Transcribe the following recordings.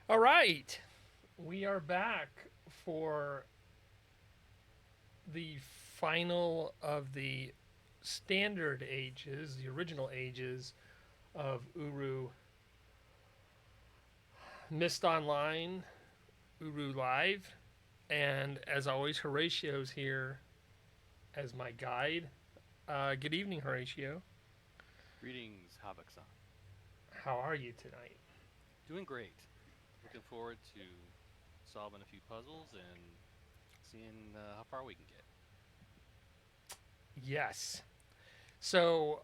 All right, we are back for the final of the standard ages, the original ages of URU Myst Online, URU Live, and as always, Horatio's here as my guide. Good evening, Horatio. Greetings, Habak-san. How are you tonight? Doing great. Looking forward to solving a few puzzles and seeing how far we can get. Yes. So,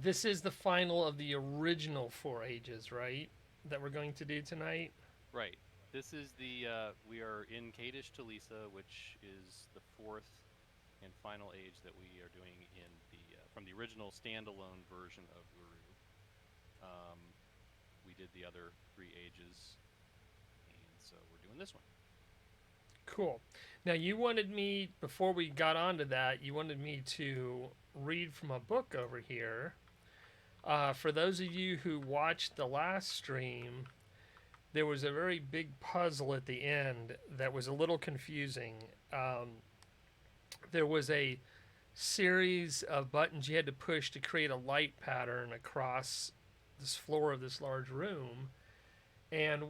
this is the final of the original four ages, right? That we're going to do tonight. Right. This is we are in Kadish to Lisa, which is the fourth and final age that we are doing from the original standalone version of Uru. Um, we did the other three ages, and so we're doing this one. Cool. Now, you wanted me, before we got onto that, you wanted me to read from a book over here. For those of you who watched the last stream, there was a very big puzzle at the end that was a little confusing. There was a series of buttons you had to push to create a light pattern across this floor of this large room. And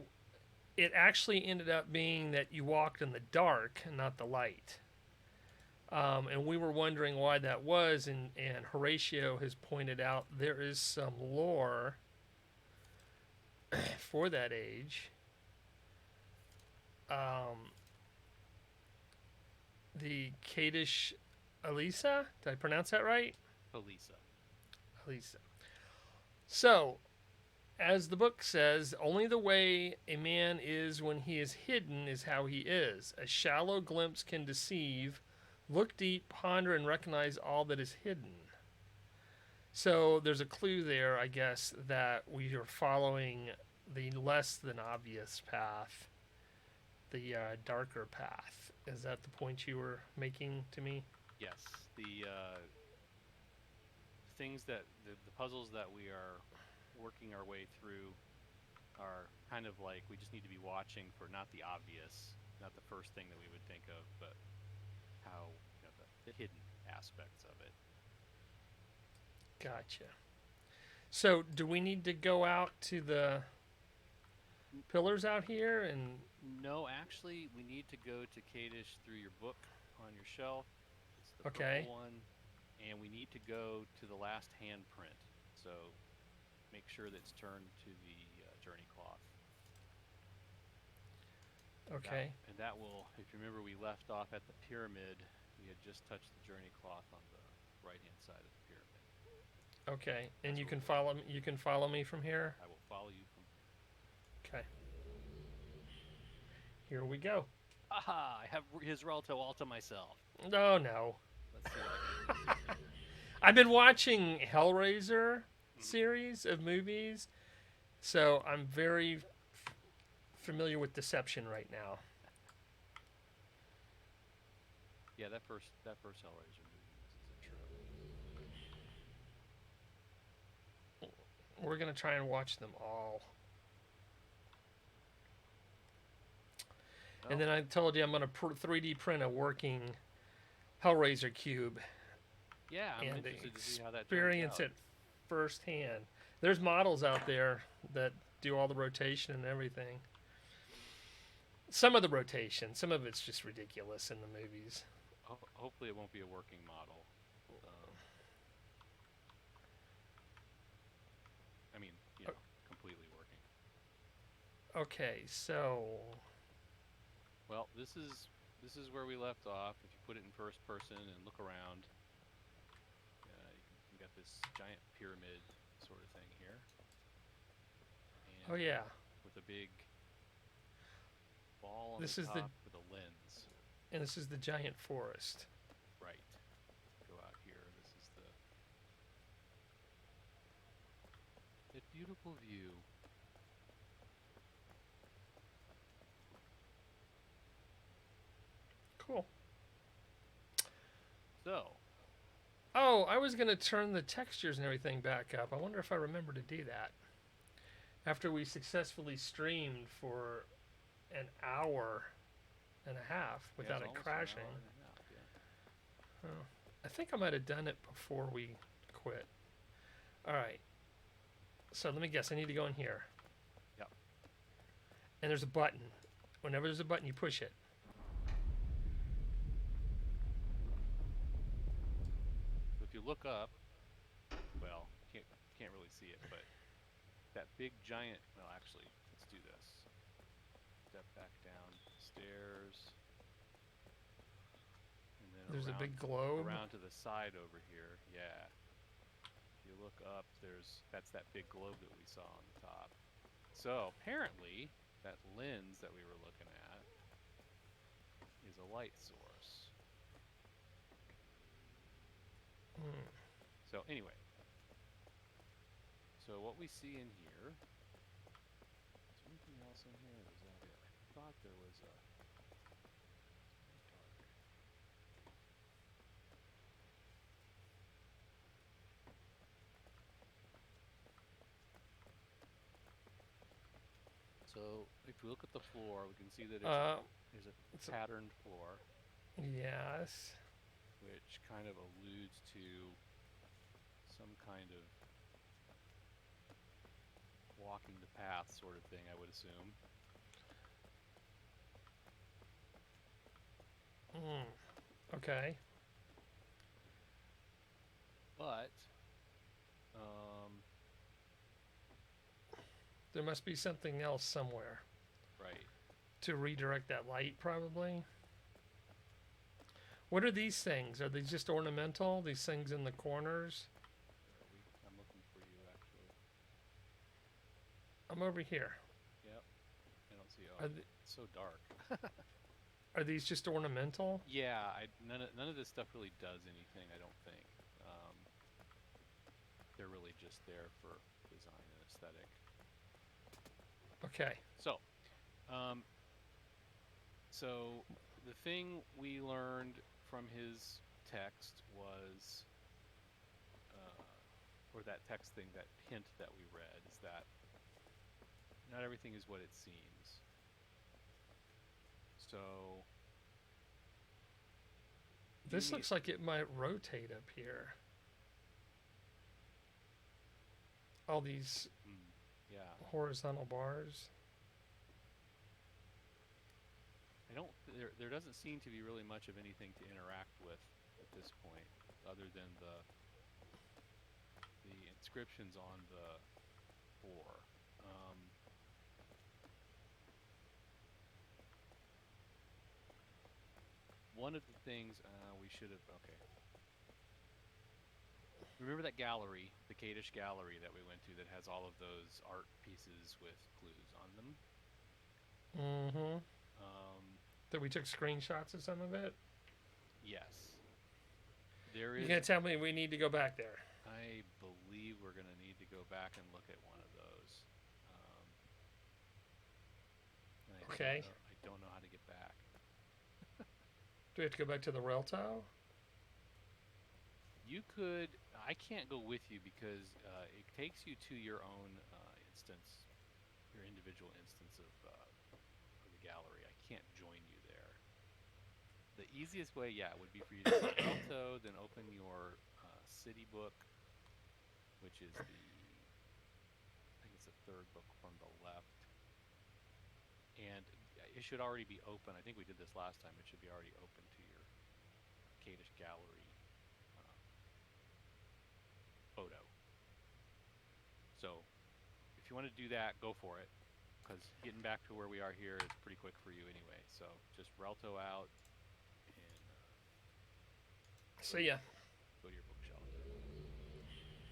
it actually ended up being that you walked in the dark and not the light. And we were wondering why that was, and Horatio has pointed out there is some lore for that age. Um, the Kadish Elisa, did I pronounce that right? Elisa. Elisa. So, as the book says, only the way a man is when he is hidden is how he is. A shallow glimpse can deceive. Look deep, ponder, and recognize all that is hidden. So there's a clue there, I guess, that we are following the less than obvious path, the darker path. Is that the point you were making to me? Yes, the puzzles that we are working our way through are kind of like we just need to be watching for not the obvious, not the first thing that we would think of, but how the hidden aspects of it. Gotcha. So do we need to go out to the pillars out here and No, actually, we need to go to Kadish through your book on your shelf. It's the purple okay, one, and we need to go to the last handprint. So make sure that it's turned to the journey cloth. That okay, and that will, if you remember, we left off at the pyramid. We had just touched the journey cloth on the right-hand side of the pyramid. okay. And That's you where can we'll go. follow me. You can follow me from here. I will follow you from here. Okay, here we go. Aha! I have his Relto all to myself. Oh no, Let's see what I can do here. I've been watching Hellraiser Hmm. series of movies, so I'm very familiar with deception right now. Yeah, that first Hellraiser movie was his intro. We're gonna try and watch them all. And Well, then I told you I'm gonna 3D print a working Hellraiser cube yeah, I'm and interested to see how that turns experience out. it firsthand. There's models out there that do all the rotation and everything. Some of the rotation, some of it's just ridiculous in the movies. Hopefully, it won't be a working model. Um, I mean, completely working. Okay, so Well, this is where we left off. If you put it in first person and look around, you got this giant pyramid sort of thing here, oh and yeah, with a big ball on the this is the top with a lens. and this is the giant forest. Right. Go out here. This is the beautiful view. Cool. So, Oh, I was gonna turn the textures and everything back up. I wonder if I remember to do that. After we successfully streamed for an hour and a half Yeah, it's without it almost an crashing. hour and a half. Yeah. Oh, I think I might have done it before we quit. All right. So let me guess. I need to go in here. Yep. And there's a button. Whenever there's a button, you push it. So if you look up, well, can't really see it, but that big giant. Well, actually, let's do this. Step back down stairs, and then There's a big globe. around to the side over here. Yeah. If you look up, that's that big globe that we saw on the top. So apparently, that lens that we were looking at is a light source. Hmm. So anyway, so what we see in here, is there anything else in here? Or is that it? I thought there was a, it's very dark. So if we look at the floor, we can see that there's it's a patterned floor, yes. which kind of alludes to some kind of walking the path sort of thing, I would assume. Okay. But There must be something else somewhere right. to redirect that light, probably. What are these things? Are they just ornamental? These things in the corners? I'm looking for you actually. I'm over here. Yep. I don't see. Are, Oh, th- it's so dark. are these just ornamental? Yeah, none of this stuff really does anything. I don't think. They're really just there for design and aesthetic. Okay. So, so the thing we learned from his text was, or that text thing, that hint that we read, is that not everything is what it seems. So, This looks like it might rotate up here. All these yeah. horizontal bars. I don't. There doesn't seem to be really much of anything to interact with at this point, other than the inscriptions on the floor. One of the things we should have. Okay. Remember that gallery, the Kadish gallery that we went to, that has all of those art pieces with clues on them? Mm-hmm. That we took screenshots of some of it? Yes. There You're is. going to tell me we need to go back there? I believe we're going to need to go back and look at one of those. Okay. I don't know how to get back. Do we have to go back to the Relto? You could. I can't go with you because it takes you to your own instance, your individual instance of the gallery. I can't join you there. The easiest way, yeah, would be for you to go to Alto, then open your city book, which is I think it's the third book from the left, and it should already be open. I think we did this last time. It should be already open to your Kadish gallery photo. So if you want to do that, go for it, because getting back to where we are here is pretty quick for you anyway. So just Relto out and See ya. go to your bookshelf.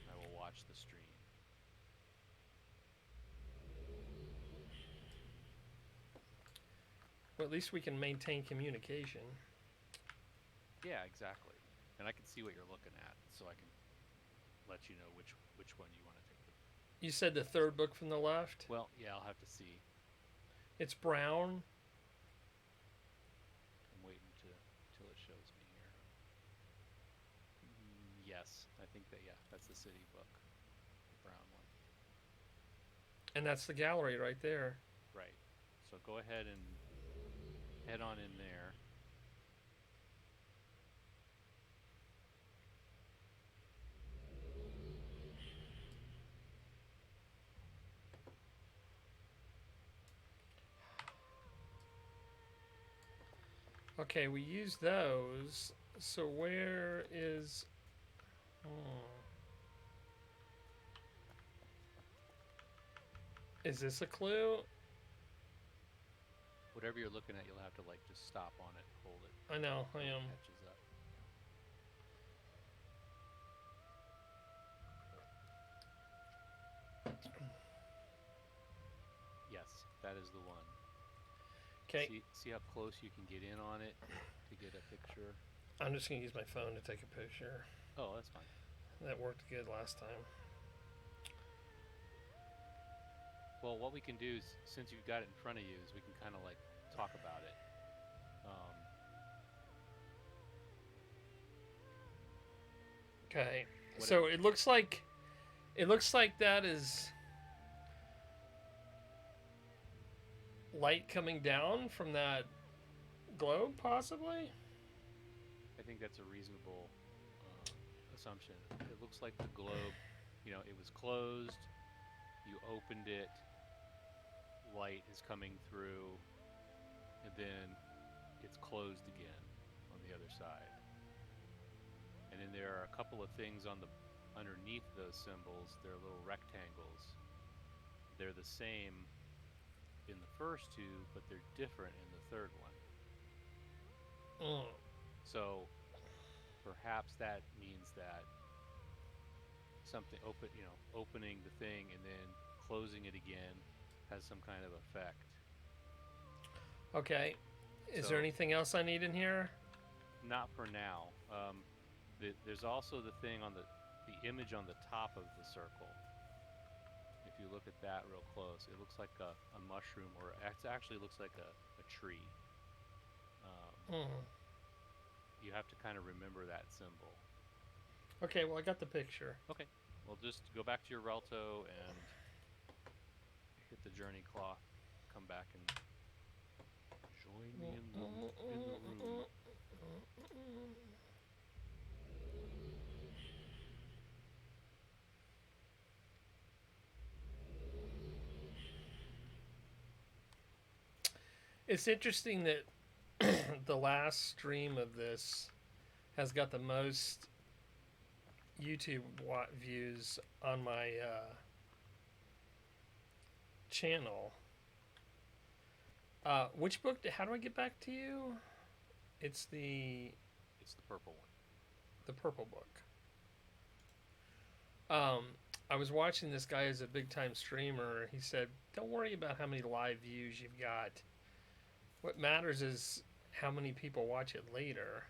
I will watch the stream. Well, at least we can maintain communication. Yeah, exactly. And I can see what you're looking at, so I can let you know which one you want to take. You said the third book from the left? Well, yeah, I'll have to see. It's brown. I'm waiting till it shows me here. Yes, I think that's the city book, the brown one. And that's the gallery right there. Right. So go ahead and head on in there. Okay, we use those. So where is? Hmm, is this a clue? Whatever you're looking at, you'll have to like just stop on it and hold it I know. I till it am. catches up. Yes, that is the one. Okay, See how close you can get in on it to get a picture. I'm just gonna use my phone to take a picture. Oh, that's fine. That worked good last time. Well, what we can do is, since you've got it in front of you, is we can kind of like talk about it. Um, Okay, what it, so it looks like that is light coming down from that globe, possibly. I think that's a reasonable assumption. It looks like the globe, it was closed. You opened it, light is coming through, and then it's closed again on the other side. And then there are a couple of things on the underneath those symbols. They're little rectangles. They're the same in the first two, but they're different in the third one. Mm. So perhaps that means that something opening the thing and then closing it again has some kind of effect. Okay, is there So anything else I need in here? not for now. There's also the thing on the image on the top of the circle. If you look at that real close, it looks like a mushroom, or it actually looks like a tree. Um, Mm. you have to kind of remember that symbol. Okay, well I got the picture. Okay, well just go back to your Relto and hit the journey cloth. Come back and join me in the room. It's interesting that the last stream of this has got the most YouTube views on my channel. Which book? How do I get back to you? It's It's the purple one. the purple book. Um, I was watching this guy as a big time streamer. He said, "Don't worry about how many live views you've got. What matters is how many people watch it later."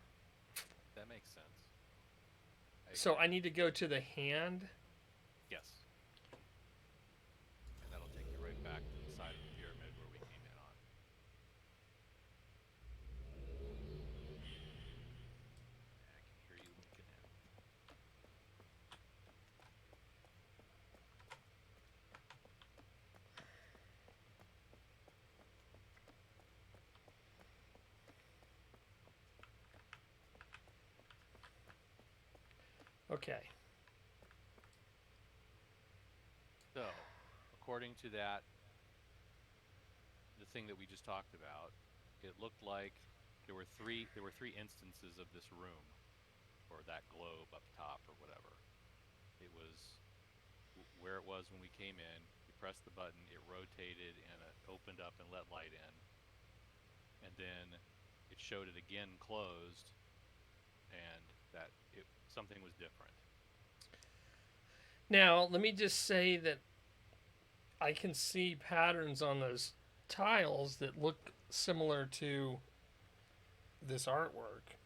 That makes sense. I So agree. I need to go to the hand. Yes. And that'll take you right back to the side of the pyramid where we came in on. I can hear you looking at it. Okay. So, according to the thing that we just talked about, it looked like there were three instances of this room, or that globe up top, or whatever. It was where it was when we came in. You pressed the button, it rotated, and it opened up and let light in. And then it showed it again closed, and that something was different. Now let me just say that I can see patterns on those tiles that look similar to this artwork.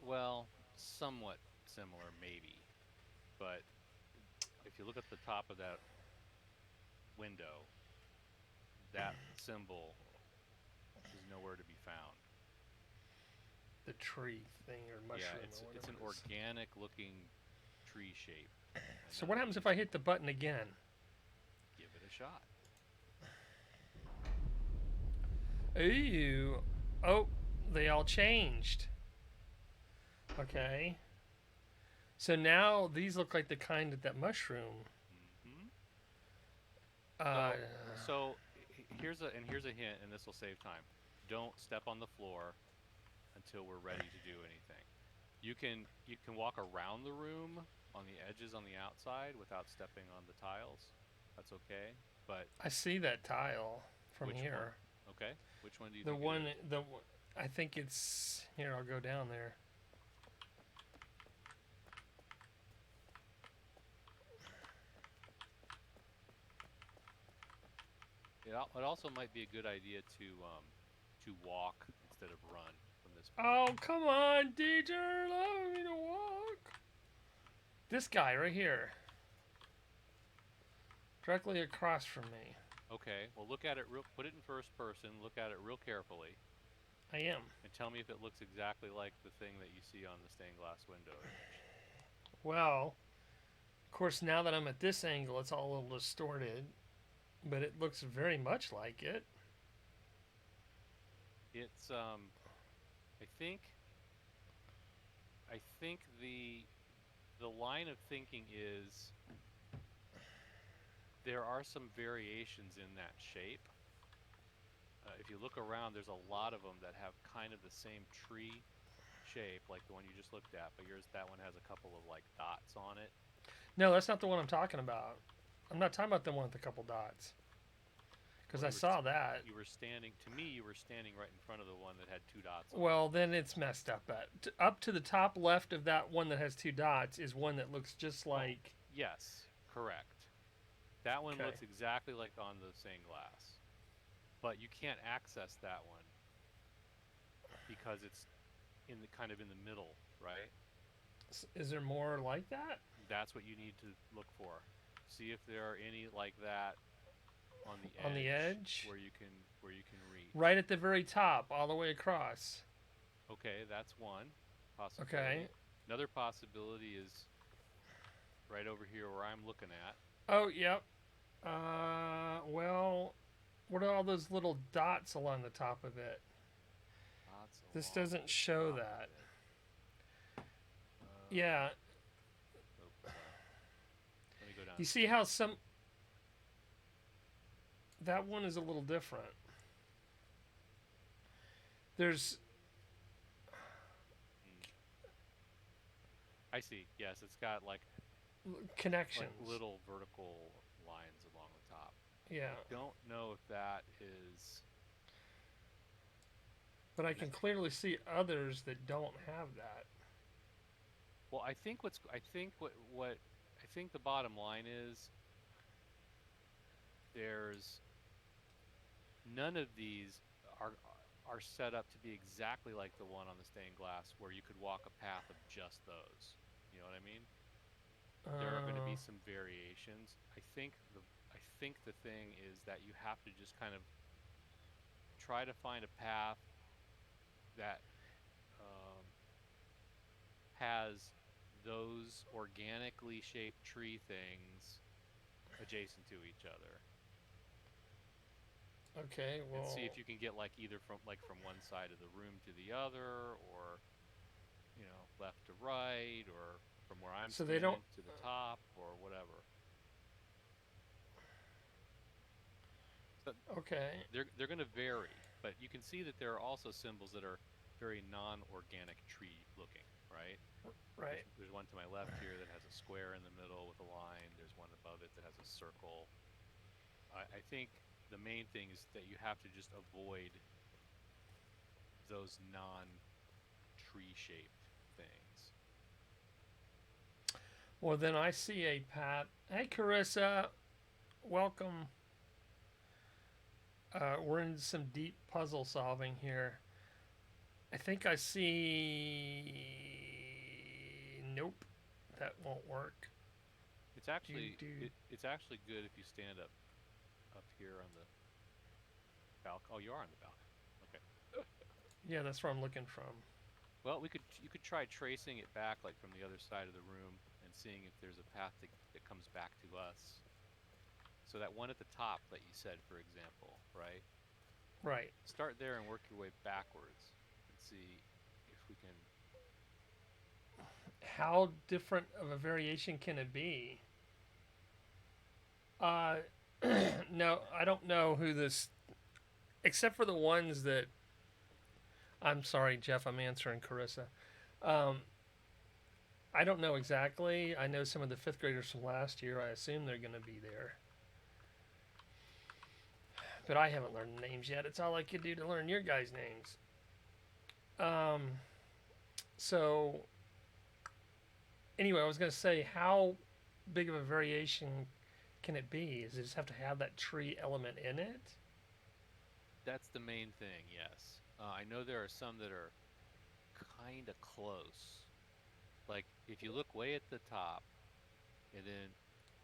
Well, somewhat similar, maybe. But if you look at the top of that window, that symbol is nowhere to be found. The tree thing or Yeah, mushroom it's or it's whatever an it is. organic looking tree shape, and So none what of happens if these I hit the button again? give a shot. Ooh. Oh, they all changed. Okay. So now these look like the kind of that mushroom. Mm-hmm. Uh, So here's a hint, and this will save time. Don't step on the floor until we're ready to do anything. You can walk around the room on the edges on the outside without stepping on the tiles. That's okay. But I see that tile from which one? here. Okay. Which one do you The think it one, is? I think it's here. I'll go down there. It also might be a good idea to walk instead of run from this point. Oh, come on, teacher. Allow me to walk. This guy right here, directly across from me. Okay. Well, look at it real. Put it in first person. Look at it real carefully, I am. and tell me if it looks exactly like the thing that you see on the stained glass window image. Well, of course, now that I'm at this angle, it's all a little distorted, but it looks very much like it. It's I think the line of thinking is there are some variations in that shape. If you look around, there's a lot of them that have kind of the same tree shape, like the one you just looked at, but yours that one has a couple of like dots on it. No, that's not the one I'm talking about. I'm not talking about the one with a couple dots, because Well, I saw that. you were standing to me. You were standing right in front of the one that had two dots on it. Well, then it's messed up. Up to the top left of that one that has two dots is one that looks just Oh, like. yes, correct. That one Okay. looks exactly like on the stained glass, but you can't access that one because it's in the kind of in the middle, right? Is there more like that? That's what you need to look for. See if there are any like that on the On the edge edge? where you can Right reach. at the very top, all the way across. Okay, that's one Okay. possibility. Another possibility is right over here where I'm looking at. Oh, yep. Well, what are all those little dots along the top of it? Dots This along doesn't the show top of that. it. Yeah. Oh, sorry. Let me go down You and see see. how some. That one is a little different. There's Hmm. I see. Yes, it's got like connections. little vertical lines along the top. Yeah. I don't know if that is. But I can clearly see others that don't have that. Well, I think the bottom line is there's none of these are are set up to be exactly like the one on the stained glass where you could walk a path of just those. You know what I mean? There are going to Uh, be some variations. I think the thing is that you have to just kind of try to find a path that um, has those organically shaped tree things adjacent to each other, okay. and see Well, if you can get like either from one side of the room to the other, or left to right, or from where I'm so they don't. standing to the top, or whatever. So Okay. they're going to vary, but you can see that there are also symbols that are very non-organic tree looking, right? Right. There's one to my left here that has a square in the middle with a line. There's one above it that has a circle. I think the main thing is that you have to just avoid those non-tree shaped things. Well, then I see a Pat. Hey, Carissa. Welcome. We're in some deep puzzle solving here. I think I see. Nope. That won't work. Do do. It's actually good if you stand up here on the balcony. Oh, you are on the balcony. Okay. Yeah, that's where I'm looking from. Well, you could try tracing it back like from the other side of the room and seeing if there's a path that comes back to us. So that one at the top that you said, for example, right? Right. Start there and work your way backwards and see if we can. How different of a variation can it be? Uh, no, I don't know who this, except for the ones that. I'm sorry, Jeff. I'm answering Carissa. Um, I don't know exactly. I know some of the fifth graders from last year. I assume they're going to be there, but I haven't learned the names yet. It's all I could do to learn your guys' names. Um, so anyway, I was going to say, how big of a variation can it be? Does it just have to have that tree element in it? That's the main thing, yes. I know there are some that are kind of close. Like if you look way at the top, and then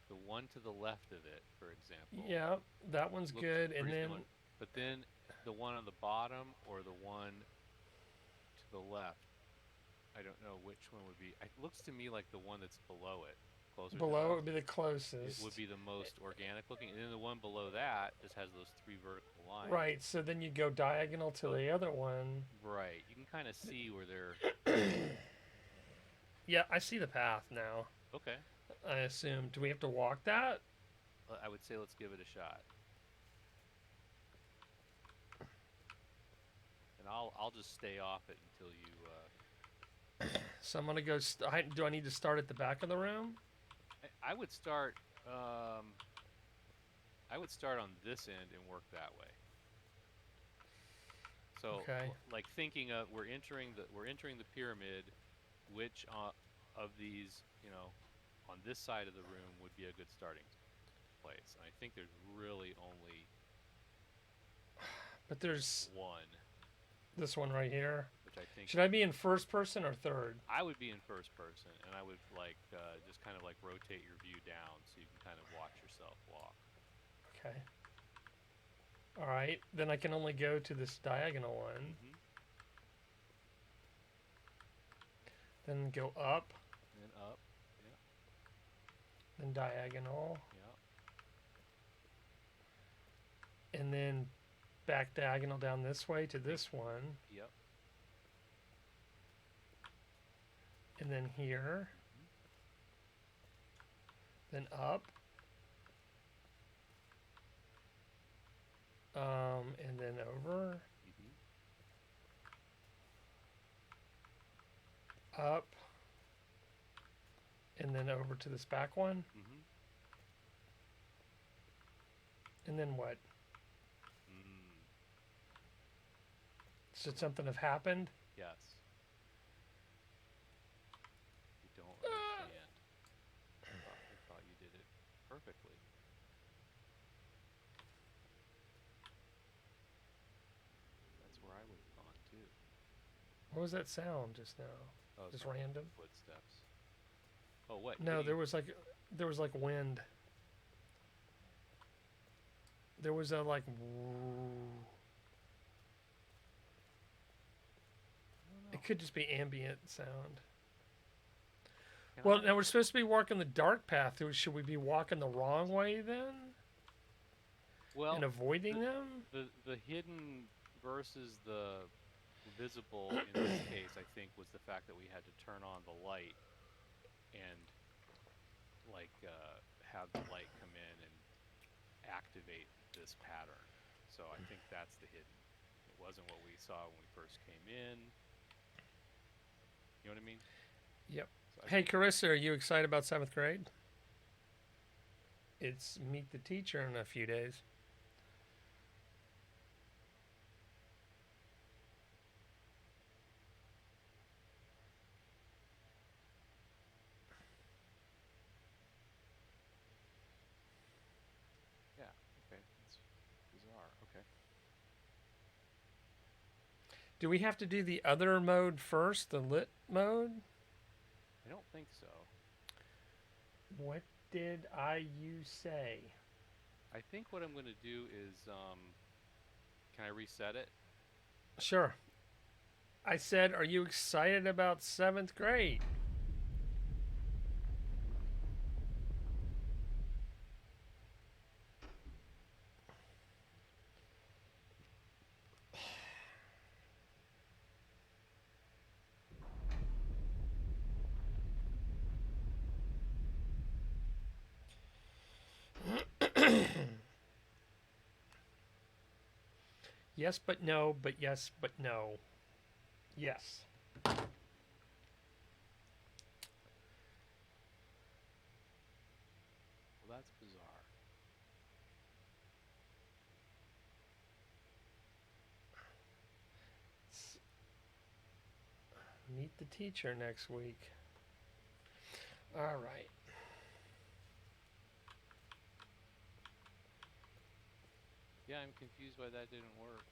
the one to the left of it, for example, Yeah, that one's looks good. And pretty then similar. But then the one on the bottom or the one to the left, I don't know which one would be. It looks to me like the one that's below it, closer below it down, would be the it would closest. be the most organic looking. And then the one below that just has those three vertical lines. Right, so then you go diagonal to So, the other one. right, you can kind of see where they're. Yeah, I see the path now. Okay, I assume. Do we have to walk that? I would say let's give it a shot. And I'll just stay off it until you. So I'm gonna go. Do I need to start at the back of the room? I would start. I would start on this end and work that way. So, Okay. like thinking of we're entering the pyramid. Which of these, on this side of the room would be a good starting place? And I think there's really only But there's one, this one right here. which I think Should I be in first person or third? I would be in first person, and I would like just kind of like rotate your view down so you can kind of watch yourself walk. Okay. All right. Then I can only go to this diagonal one. Mm-hmm. Then go up. And up. Yeah. Then diagonal. Yeah. And then back diagonal down this way to this one. Yep. And then here. Mm-hmm. Then up. And then over. Mm-hmm. Up. And then over to this back one. Mm-hmm. And then what? Mm. Should something have happened? Yes. You don't understand. I thought you did it perfectly. That's where I would have gone too. What was that sound just now? Oh, Just sorry. random? Footsteps. Oh, what? No, Kitty? there was like wind. There was a like. I don't know. It could just be ambient sound. Can Well, I- now we're supposed to be walking the dark path. Should we be walking the wrong way then, well, and avoiding them? the hidden versus the visible in this case, I think, was the fact that we had to turn on the light and like have the light come in and activate this pattern. So I think that's the hidden. It wasn't what we saw when we first came in. You know what I mean? Yep. So Hey, Carissa, are you excited about seventh grade? It's meet the teacher in a few days. yeah. Okay. That's bizarre. Okay. Do we have to do the other mode first, the lit mode? I don't think so. What did you say? I think what I'm going to do is, can I reset it? Sure. I said, are you excited about seventh grade? Yes, but no, but yes, but no. Yes. Well, that's bizarre. Meet the teacher next week. All right. Yeah, I'm confused why that didn't work.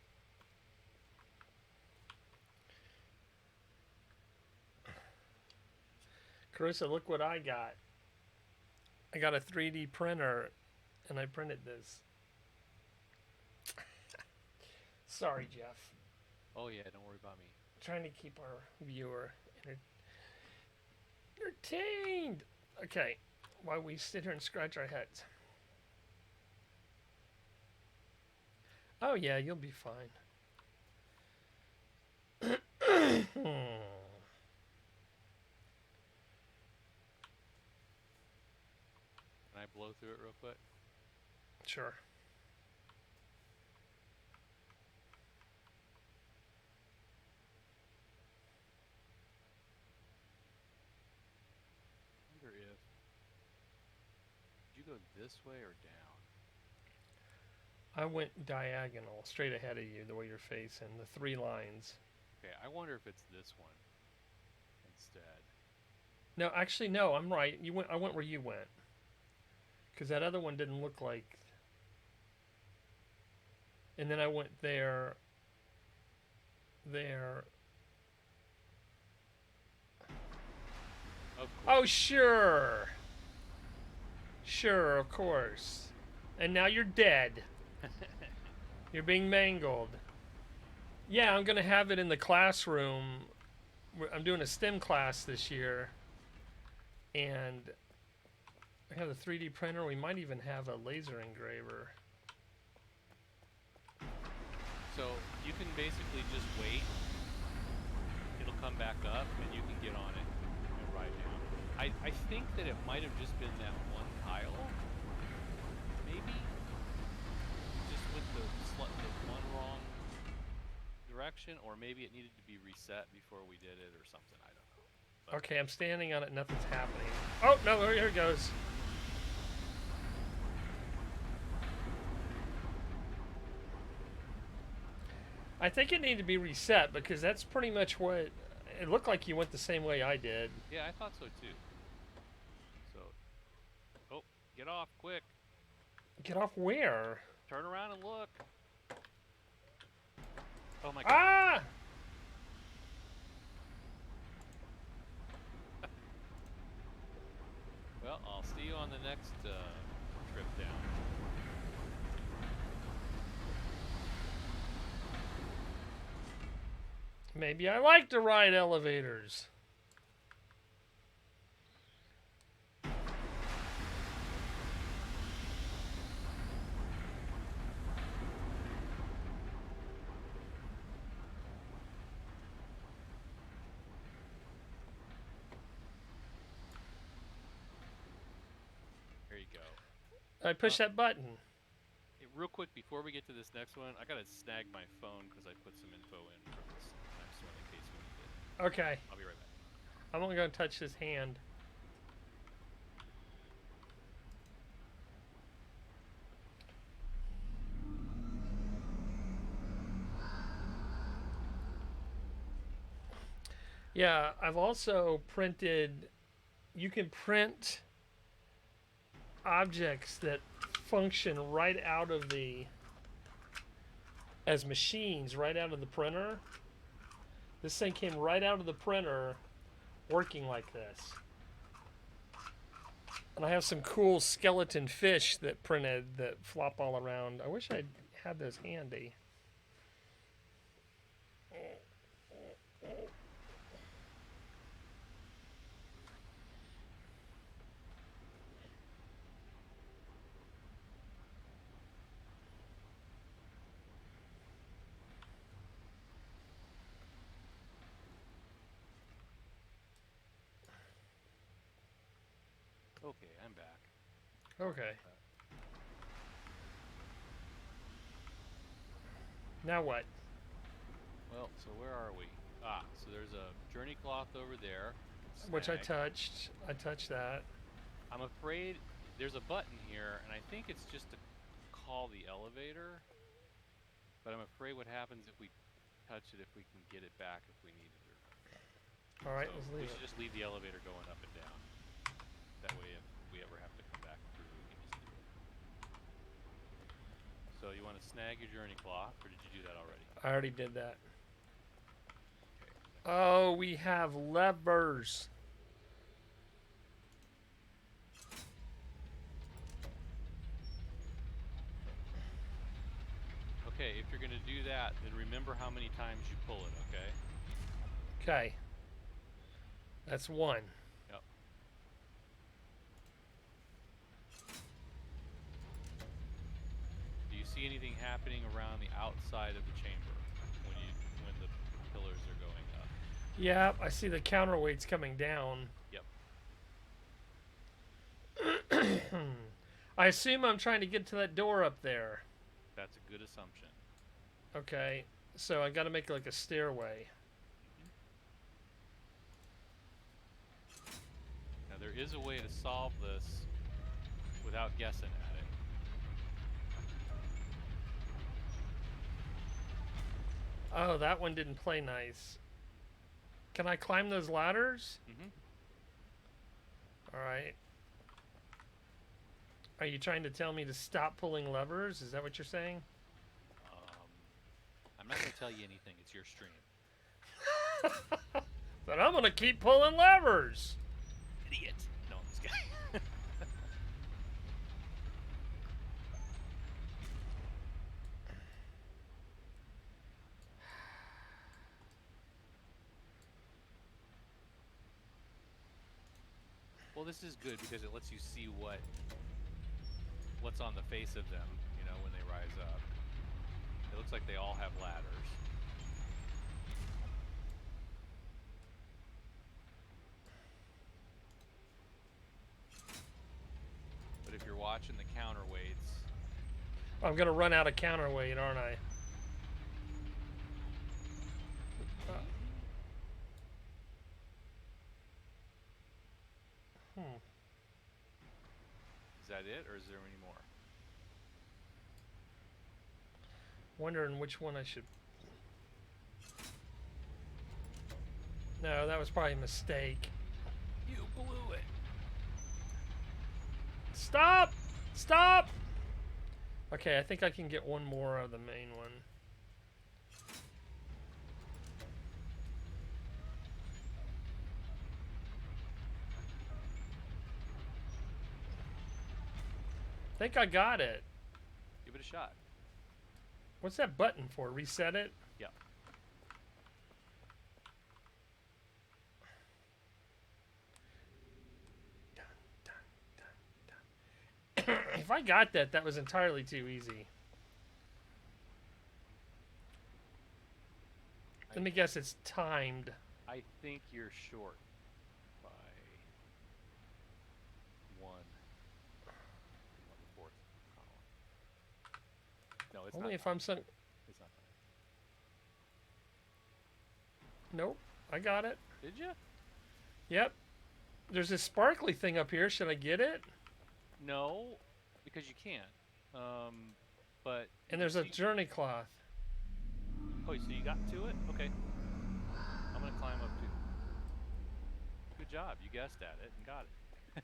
Carissa, look what I got. I got a 3D printer and I printed this. Sorry, Jeff. Oh yeah, don't worry about me. Trying to keep our viewer entertained. Okay, while we sit here and scratch our heads. Oh, yeah, you'll be fine. Can I blow through it real quick? Sure. I wonder if did you go this way or down? I went diagonal, straight ahead of you, the way you're facing, the 3 lines. Okay, I wonder if it's this one instead. No, actually, no, I'm right. You went. I went where you went. Because that other one didn't look like. And then I went there. There. Of Oh, course. sure. Sure, of course. And now you're dead. You're being mangled. Yeah, I'm going to have it in the classroom. I'm doing a STEM class this year. And I have a 3D printer. We might even have a laser engraver. So you can basically just wait. It'll come back up and you can get on it and ride down. I think that it might have just been that one tile. Maybe? Just with the one wrong direction, or maybe it needed to be reset before we did it or something. I don't know. But Okay, I'm standing on it. Nothing's happening. Oh, no, here it goes. I think it needed to be reset because that's pretty much what it looked like. You went the same way I did. yeah, I thought so too. So, oh, get off quick. Get off where? Turn around and look. Oh my god. Ah! Well, I'll see you on the next trip down. Maybe I like to ride elevators. There you go. I push that button. Hey, real quick, before we get to this next one, I gotta snag my phone because I put some info in for this next one in case we need it. Okay. I'll be right back. I'm only going to touch this hand. Yeah, I've also printed. You can print objects that function right out of the. As machines right out of the printer. This thing came right out of the printer working like this. And I have some cool skeleton fish that printed that flop all around. I wish I'd had those handy. Okay, I'm back. Okay. Now what? Well, so where are we? Ah, so there's a journey cloth over there. Which I Snag. touched. I touched that. I'm afraid there's a button here, and I think it's just to call the elevator. But I'm afraid what happens if we touch it, if we can get it back if we need it or not. All right, So let's we leave should it. just leave the elevator going up and down. That way, if we ever have to come back through, we can just do it. So you want to snag your journey cloth, or did you do that already? I already did that. Okay. Oh, we have levers. Okay, if you're going to do that, then remember how many times you pull it, okay? Okay. That's one. Yep. Do you see anything happening around the outside of the chamber when the pillars are going up? Yeah, I see the counterweights coming down. Yep. I assume I'm trying to get to that door up there. That's a good assumption. Okay, so I got to make like a stairway. Hmm. Now there is a way to solve this without guessing at it. Oh, that one didn't play nice. Can I climb those ladders? Mm-hmm. All right. Are you trying to tell me to stop pulling levers? Is that what you're saying? I'm not going to tell you anything. It's your stream. But I'm going to keep pulling levers. Idiot. No, this guy. Well, this is good because it lets you see what's on the face of them, you know, when they rise up. It looks like they all have ladders. But if you're watching the counterweights, I'm going to run out of counterweight, aren't I? is that it or is there any more? Wondering which one I should. No, that was probably a mistake. You blew it. Stop! Stop! Okay, I think I can get one more of the main one. I think I got it. Give it a shot. What's that button for? Reset it? Yeah. If I got that, that was entirely too easy. Let me guess, it's timed. I think you're short by one on the fourth column. No, it's Only not. if I'm some. It's not. Nope, I got it. Did you? Yep. There's this sparkly thing up here. Should I get it? No, because you can't. But And there's a journey cloth. oh, so you got to it? Okay. I'm gonna climb up too. Good job. You guessed at it and got it.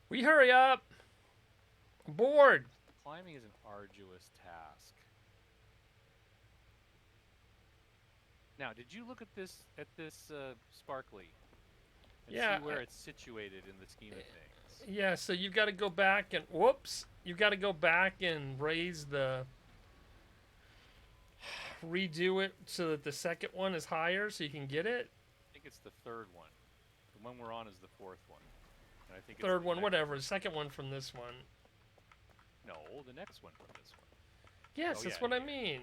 We hurry up. I'm bored. Climbing is an arduous task. Now, did you look at this sparkly and Yeah, see where it's situated in the scheme of things? Yeah, so you got to go back and whoops, you got to go back and raise the redo it so that the second one is higher so you can get it. I think it's the third one. The one we're on is the fourth one. And I think it's Third the one, next whatever. one. Second one from this one. No, the next one from this one. Yes, Oh that's yeah, what yeah, I yeah. mean.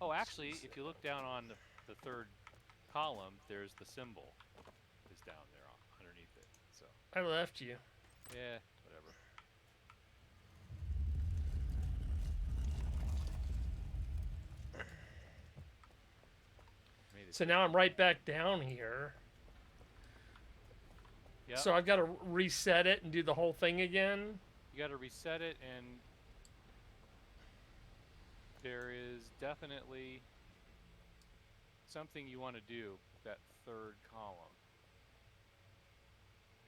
Oh, actually, if you look down on the third column, there's the symbol is down there underneath it. So I left you. yeah, whatever. Made it So now I'm different. right back down here. Yep. So I've got to reset it and do the whole thing again. You got to reset it, and there is definitely something you want to do with that third column.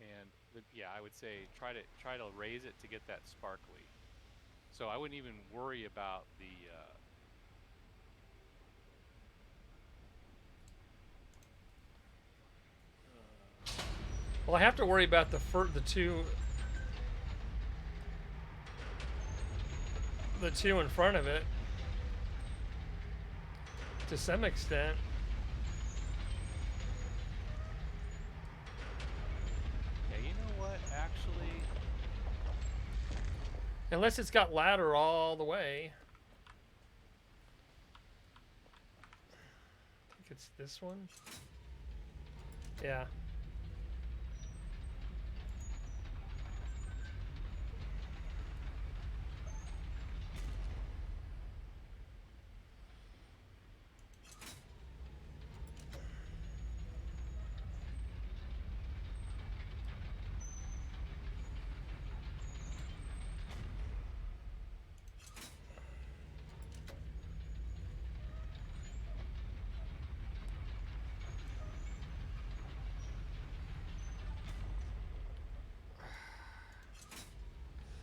And yeah, I would say try to raise it to get that sparkly. So I wouldn't even worry about the. Well, I have to worry about the two in front of it to some extent. Yeah, you know what? Actually, Unless it's got ladder all the way. I think it's this one. Yeah.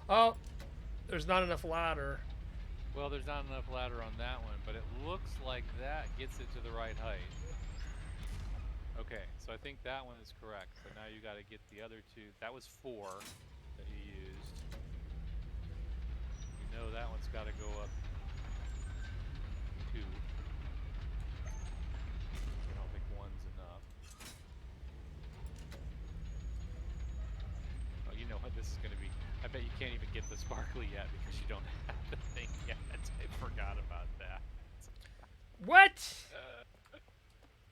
Oh, there's not enough ladder. well, there's not enough ladder on that one, but it looks like that gets it to the right height. Okay, so I think that one is correct. So now you got to get the other two. That was 4 that you used. You know that one's got to go up 2. I don't think 1's enough. Oh, you know what this is going to be? I bet you can't even get the sparkly yet because you don't have the thing yet. I forgot about that. What?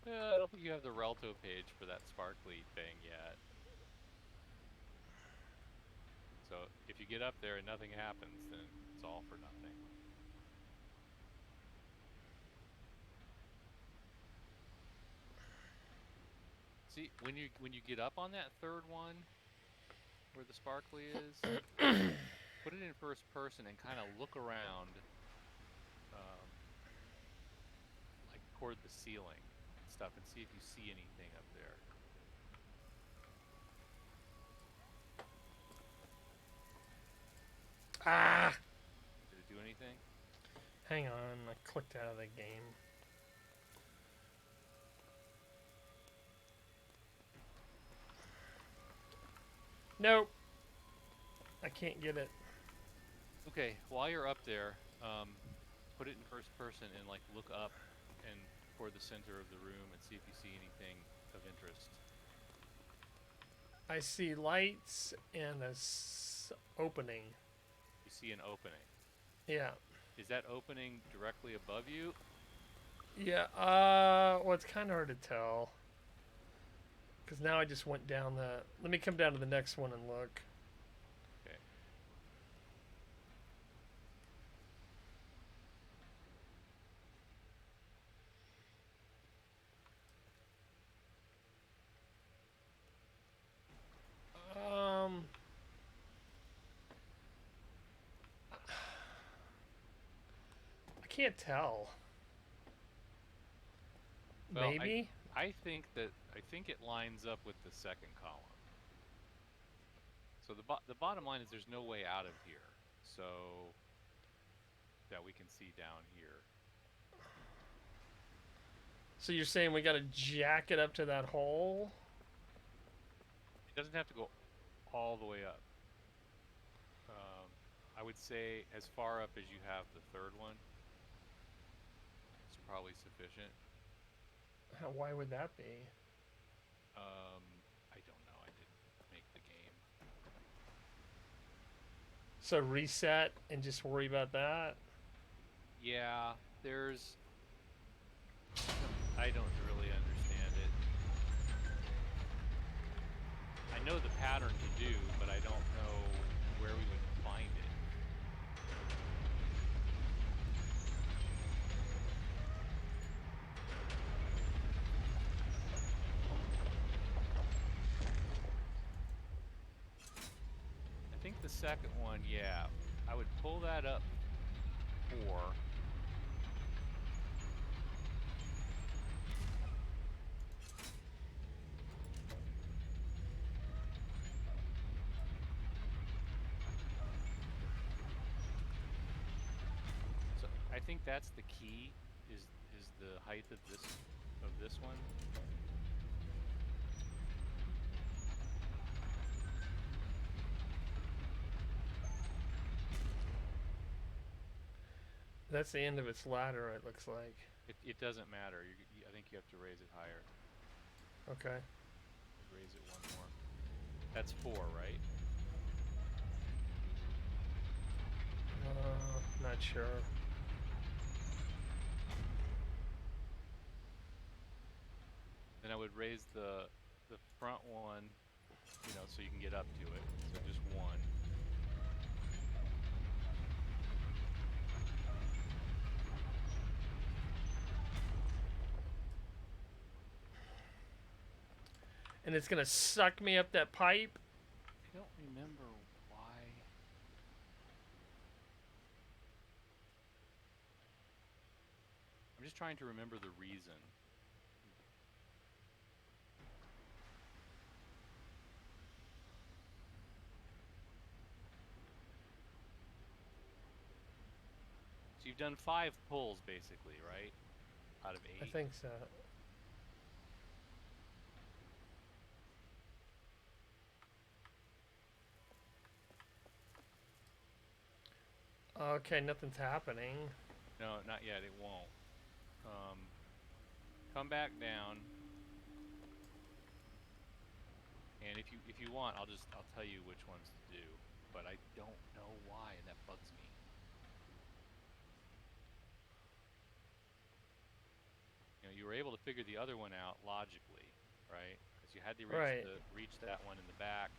I don't think you have the Relto page for that sparkly thing yet. So if you get up there and nothing happens, then it's all for nothing. See, when you get up on that third one where the sparkly is, put it in first person and kind of look around, um, like toward the ceiling and stuff, and see if you see anything up there. Ah! Did it do anything? Hang on, I clicked out of the game. Nope. I can't get it. Okay, while you're up there, put it in first person and like look up and toward the center of the room and see if you see anything of interest. I see lights and opening. You see an opening. Yeah. Is that opening directly above you? Yeah, well, it's kind of hard to tell. Because now I just went down the. Let me come down to the next one and look. Okay. Um. I can't tell. Well, Maybe? I think it lines up with the second column. So the bottom line is there's no way out of here. So that we can see down here. So you're saying we gotta jack it up to that hole? It doesn't have to go all the way up. I would say as far up as you have the third one, it's probably sufficient. Why would that be? I don't know. I didn't make the game. So reset and just worry about that. Yeah, there's I don't really understand it. I know the pattern to do, but I don't know where we would find it. I think the second one, yeah, I would pull that up 4. So I think that's the key is the height of this one. That's the end of its ladder, it looks like. It doesn't matter. I think you have to raise it higher. Okay. Raise it one more. That's 4, right? Not sure. Then I would raise the front one, so you can get up to it. So just 1. And it's gonna suck me up that pipe. I don't remember why. I'm just trying to remember the reason. So you've done 5 pulls basically, right? Out of I 8. think so. Okay, nothing's happening. No, not yet. It won't. Come back down, and if you want, I'll tell you which ones to do. But I don't know why, and that bugs me. You were able to figure the other one out logically, right? Because you had to Right. reach that one in the back.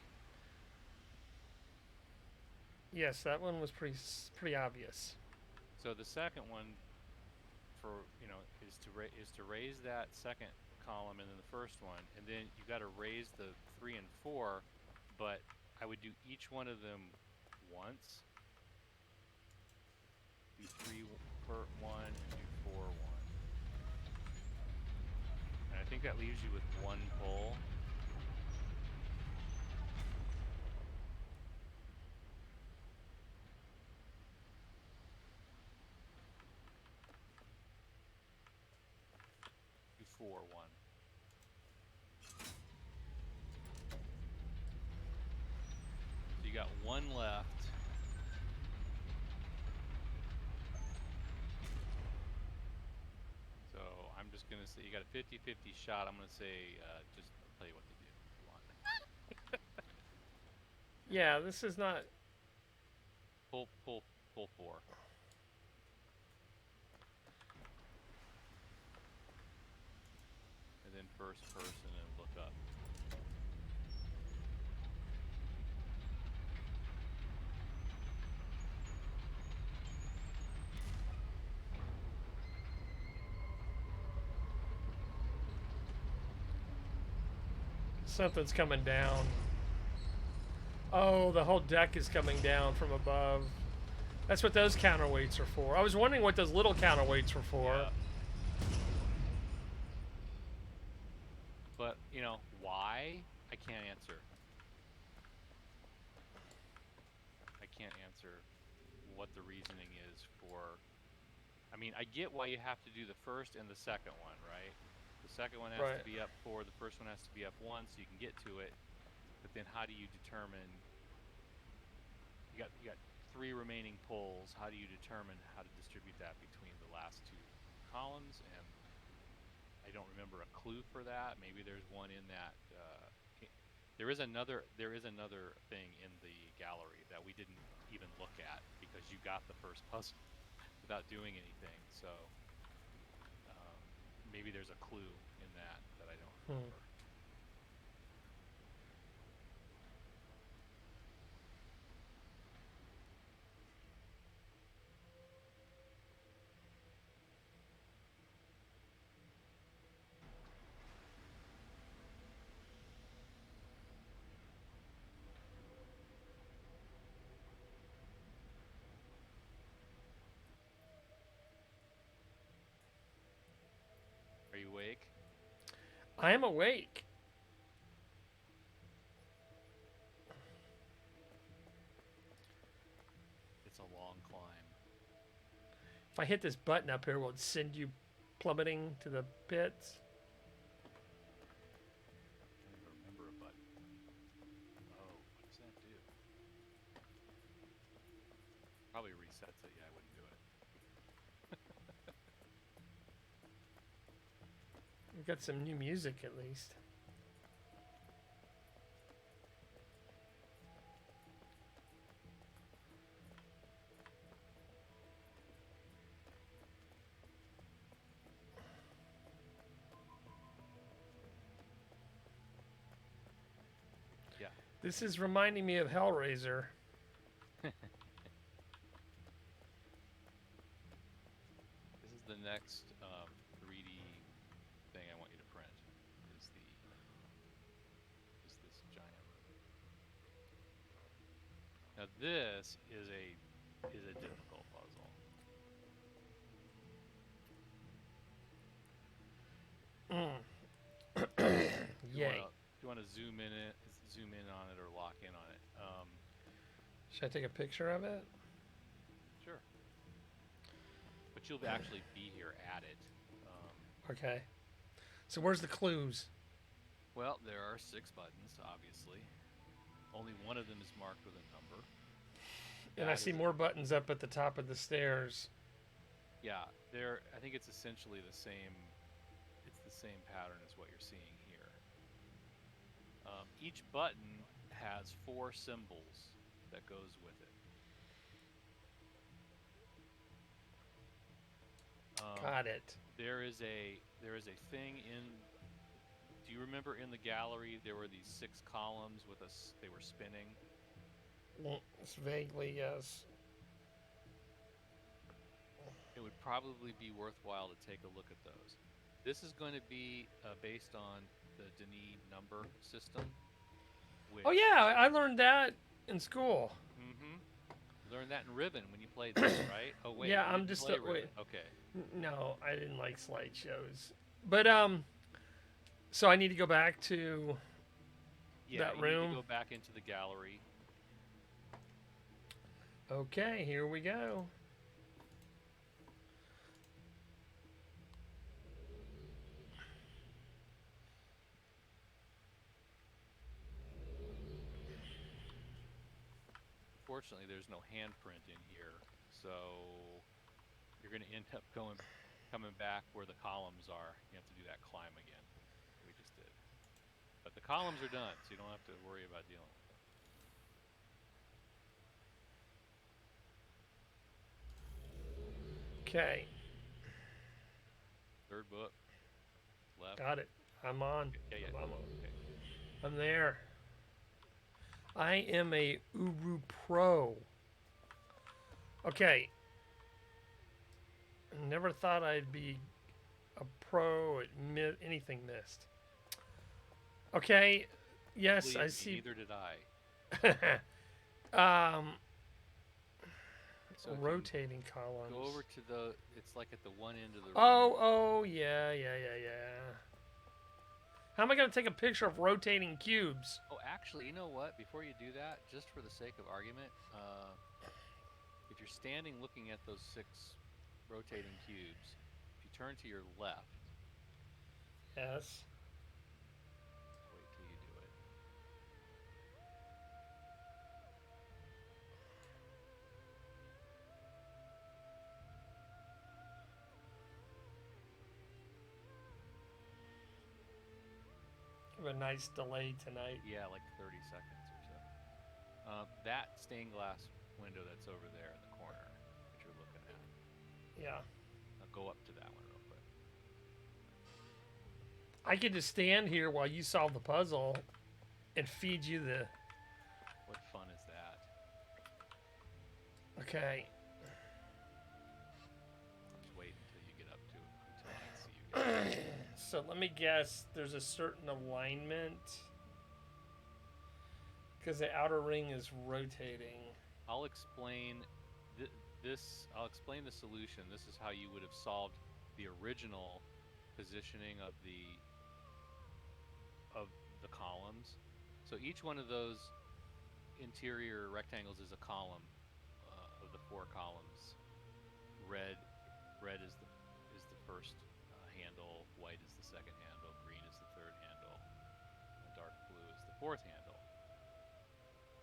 Yes, that one was pretty obvious. So the second one is to raise that second column and then the first one, and then you got to raise the 3 and 4. But I would do each one of them once. Do 3 for 1 and do 4 1. And I think that leaves you with 1 pull. Do 4 1. So you got 1 left. So I'm just going to say you got a 50-50 shot. I'm going to say just I'll tell you what to do if you want. Yeah, this is not. Pull 4. And then first person and look up. Something's coming down. Oh, the whole deck is coming down from above. That's what those counterweights are for. I was wondering what those little counterweights were for. Yeah. But, why? I can't answer. I can't answer what the reasoning is for. I mean, I get why you have to do the first and the second one, right? The second one has Right. to be up 4, the first one has to be up 1 so you can get to it. But then how do you determine you got 3 remaining pulls. How do you determine how to distribute that between the last 2 columns? And I don't remember a clue for that. Maybe there's one in that. There is another thing in the gallery that we didn't even look at because you got the first puzzle without doing anything. So um, maybe there's a clue in that I don't Hmm. remember. Are you awake? I am awake. It's a long climb. If I hit this button up here, will it send you plummeting to the pits? I'm trying to remember a button. Oh, what does that do? Probably resets it. Yeah, I wouldn't do it. We've got some new music at least. Yeah. This is reminding me of Hellraiser. This is the next 3D thing I want you to print. Is the is this giant? Now this is a difficult puzzle. If Yay. you want to zoom in on it or lock in on it. Should I take a picture of it? Sure. But you'll actually be here at it. Okay. So where's the clues? Well, there are 6 buttons, obviously. Only one of them is marked with a number. And I see more buttons up at the top of the stairs. Yeah, I think it's essentially the same. It's the same pattern as what you're seeing here. Each button has 4 symbols that goes with it. Got it. There is a thing in. Do you remember in the gallery there were these 6 columns with us? They were spinning. It's vaguely, yes. It would probably be worthwhile to take a look at those. This is going to be based on the Denis number system. Oh yeah, I learned that in school. Mm-hmm. You learned that in Ribbon when you played this, right? Oh wait. Yeah, you I'm didn't just play wait. Ribbon. Okay. No, I didn't like slideshows. But so I need to go back to Yeah, that you need room. to go back into the gallery. Okay, here we go. Fortunately, there's no handprint in here, so you're going to end up coming back where the columns are. You have to do that climb again that we just did. But the columns are done, so you don't have to worry about dealing with them. Okay, 3rd book, left. got it. I'm on. Yeah. Okay. I'm there. I am a URU Pro. Okay. Never thought I'd be a pro at anything Myst. Okay. Yes, Believe I me, see. neither did I. So Rotating columns. go over to the. It's like at the one end of the room. Oh, yeah. How am I going to take a picture of rotating cubes? Oh, actually, you know what? Before you do that, just for the sake of argument, if you're standing looking at those 6 rotating cubes, if you turn to your left, Yes. wait till you do it. Have a nice delay tonight. Yeah, like 30 seconds or so. That stained glass window that's over there in the corner that you're looking at. Yeah. Now go up to that one real quick. I could just stand here while you solve the puzzle and feed you the. What fun is that? Okay. I'll just wait until you get up to it, until I see you get up to it. So let me guess. There's a certain alignment because the outer ring is rotating. I'll explain this. I'll explain the solution. This is how you would have solved the original positioning of the columns. So each one of those interior rectangles is a column of the 4 columns. Red is the first handle. White is the second handle. Green is the third handle. And dark blue is the fourth handle.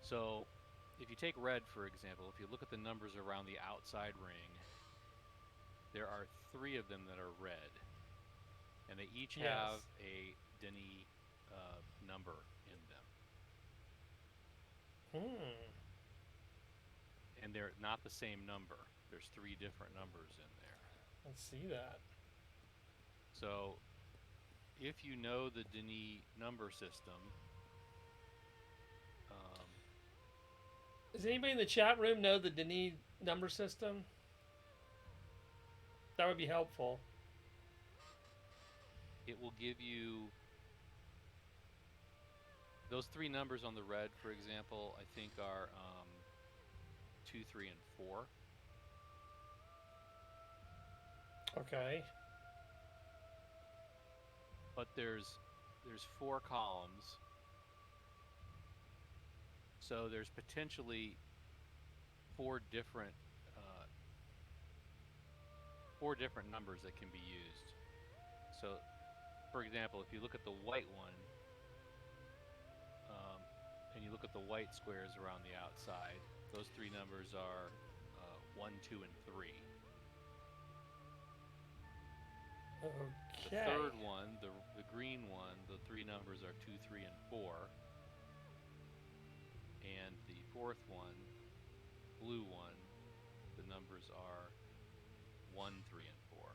So if you take red, for example, if you look at the numbers around the outside ring, there are 3 of them that are red. And they each have a Denis number in them. And they're not the same number. There's 3 different numbers in there. Let's see that. So if you know the Denis number system, does anybody in the chat room know the Denis number system? That would be helpful. it will give you those 3 numbers on the red, for example, I think are 2, 3, and 4. Okay. But there's 4 columns, so there's potentially 4 different numbers that can be used. So, for example, if you look at the white one, and you look at the white squares around the outside, those 3 numbers are 1, 2, and 3. Okay. The third one, the green one, the 3 numbers are 2, 3, and 4. And the fourth one, blue one, the numbers are 1, 3, and 4.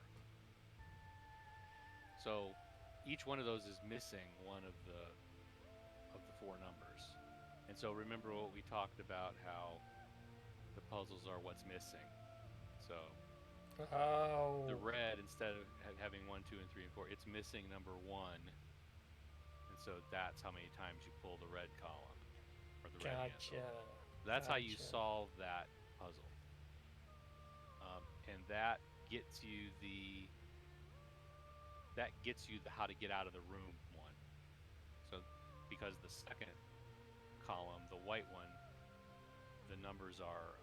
So each one of those is missing one of the 4 numbers. And so remember what we talked about, how the puzzles are what's missing. So the red, instead of having 1, 2, and 3, and 4, it's missing number 1. And so that's how many times you pull the red column, or the red handle. That's how you solve that puzzle. And that gets you how to get out of the room 1. So because the second column, the white one, the numbers are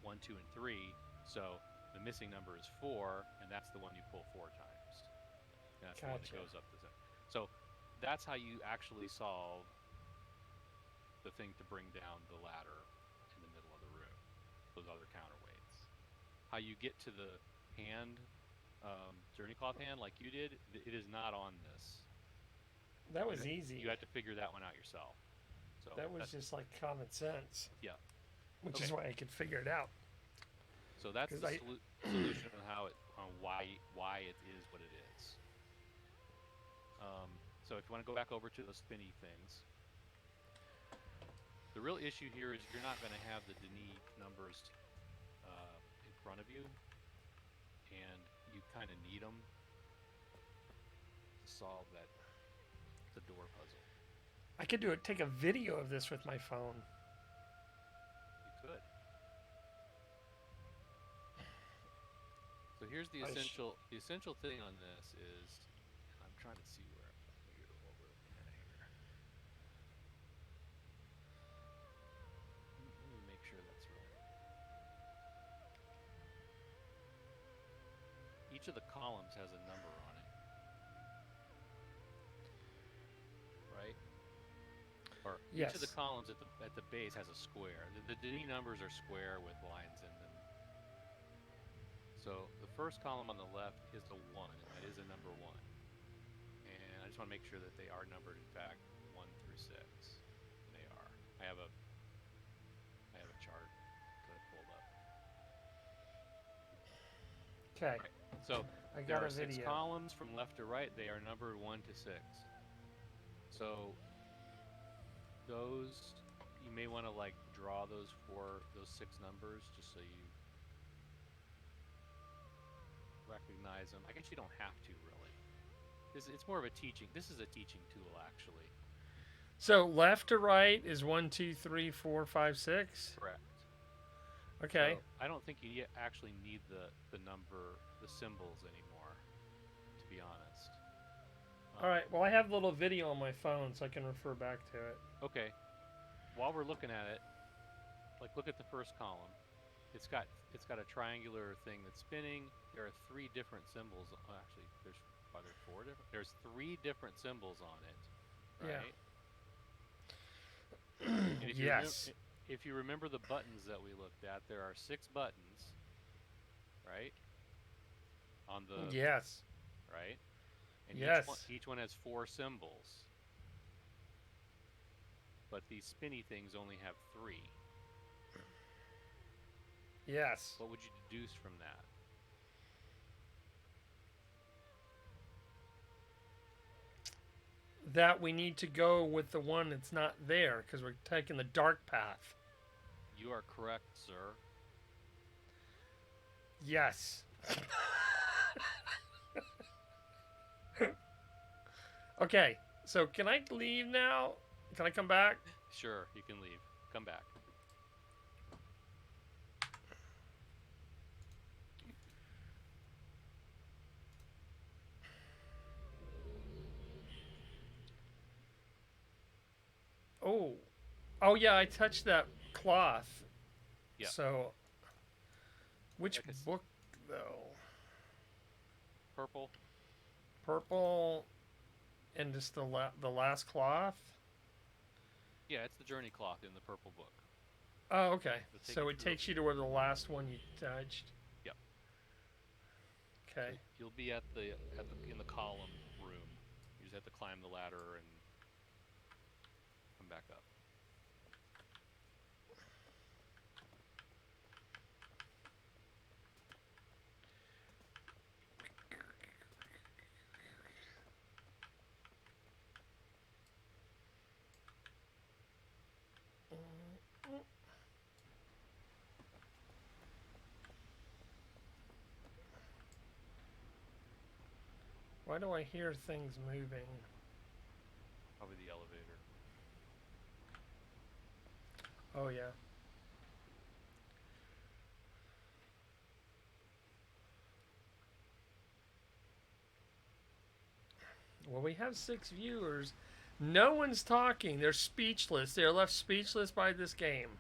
1, 2, and 3. So the missing number is 4, and that's the one you pull 4 times. And that's the one that goes up the side. So that's how you actually solve the thing to bring down the ladder in the middle of the room, those other counterweights. How you get to the hand, journey cloth hand like you did, it is not on this. That was easy. You had to figure that one out yourself. So that was just like common sense. Yeah. Which is why I could figure it out. So that's the solution on why it is what it is. So if you want to go back over to those spinny things, the real issue here is you're not going to have the Denis numbers in front of you, and you kind of need them to solve the door puzzle. I could take a video of this with my phone. You could. So here's the essential thing on this is, I'm trying to see where I'm what we're looking at here. Let me make sure that's right. Each of the columns has a number on it, right? Or each of the columns at the base has a square. The Denis numbers are square with lines in them. So the first column on the left is a 1, and that is a number 1. And I just want to make sure that they are numbered, in fact, 1 through 6. And they are. I have a chart. Okay, Right. So I there got are a six video. columns from left to right. They are numbered 1 to 6. So those you may want to like draw those 6 numbers just so you recognize them. I guess you don't have to really. It's more of a teaching. This is a teaching tool actually. So left to right is 1, 2, 3, 4, 5, 6. Correct. Okay. So I don't think you actually need the symbols anymore, to be honest. All right. Well, I have a little video on my phone, so I can refer back to it. Okay. While we're looking at it, like look at the first column. It's got a triangular thing that's spinning. There are 3 different symbols. Actually, there's 4 different. There's 3 different symbols on it, Yeah. right? And Yes. if you remember the buttons that we looked at, there are 6 buttons, right? On the Yes. right, and Yes. each one has 4 symbols. But these spinny things only have 3. Yes. What would you deduce from that? That we need to go with the one that's not there because we're taking the dark path. You are correct, sir. Yes. Okay. So can I leave now? Can I come back? Sure, you can leave. Come back. Oh. Oh yeah, I touched that cloth. Yeah. So which Like a book though? purple. Purple and just the last cloth? Yeah, it's the journey cloth in the purple book. Oh, okay. It'll take So you it through takes you to where the last one you touched. Yep. Okay. So you'll be in the column room. You just have to climb the ladder and come back up. Why do I hear things moving? Probably the elevator. Oh yeah. Well, we have 6 viewers. No one's talking. They're speechless. They're left speechless by this game.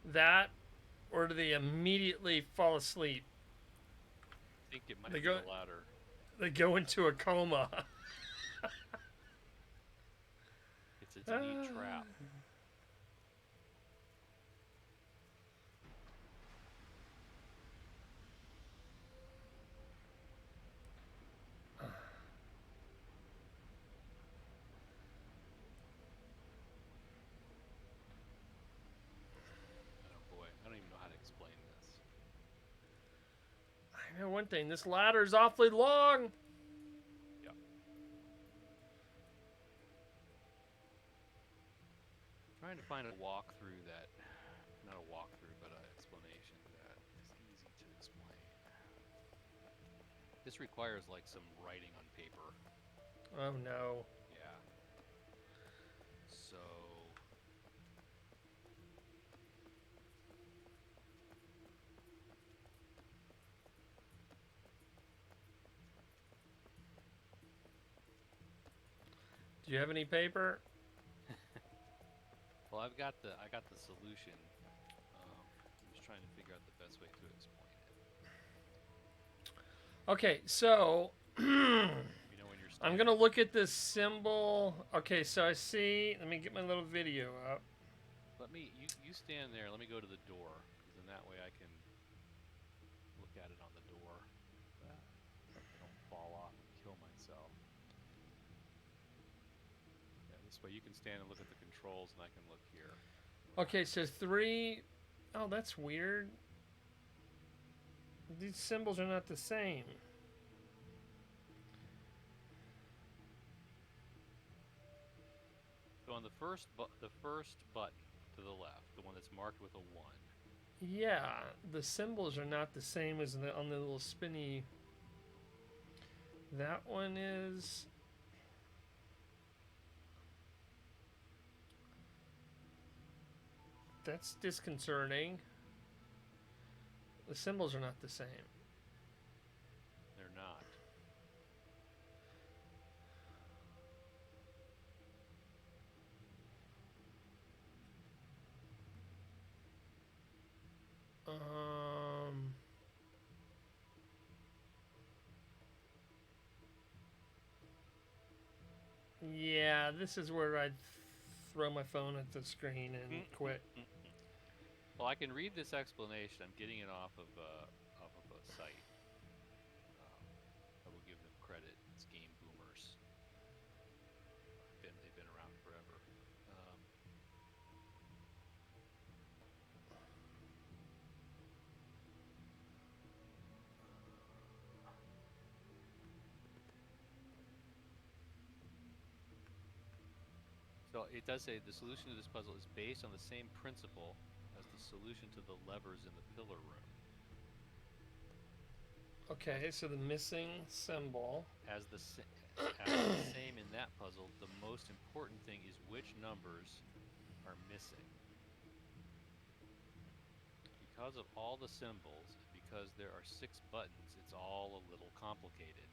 That, or do they immediately fall asleep? I think it might They be go. the ladder. They go into a coma. It's a neat trap. Oh boy, I don't even know how to explain this. I know one thing. This ladder is awfully long. Yep. Trying to find a walkthrough that, not a walkthrough, but an explanation that is easy to explain. This requires like some writing on paper. Oh no. Yeah. So Do you have any paper? well, I got the solution. I'm just trying to figure out the best way to explain it. Okay, so You know when you're I'm standing. gonna look at this symbol. Okay, so I see. Let me get my little video up. Let me you stand there. Let me go to the door, because then that way I can look at it on the door. I don't fall off and kill myself. Yeah, this way you can stand and look at the controls, and I can look here. Okay, so 3. Oh, that's weird. These symbols are not the same. So on the first button to the left, the one that's marked with a 1. Yeah, the symbols are not the same as on the little spinny. That one is. That's disconcerting. The symbols are not the same. They're not. Um. Yeah, this is where I'd throw my phone at the screen and quit. Well, I can read this explanation. I'm getting it off of a site. Um, I will give them credit. It's Game Boomers. They've been around forever. Um, so it does say the solution to this puzzle is based on the same principle as the solution to the levers in the pillar room. Okay, so the missing symbol. As the as the same in that puzzle, the most important thing is which numbers are missing. Because of all the symbols, and because there are 6 buttons, it's all a little complicated.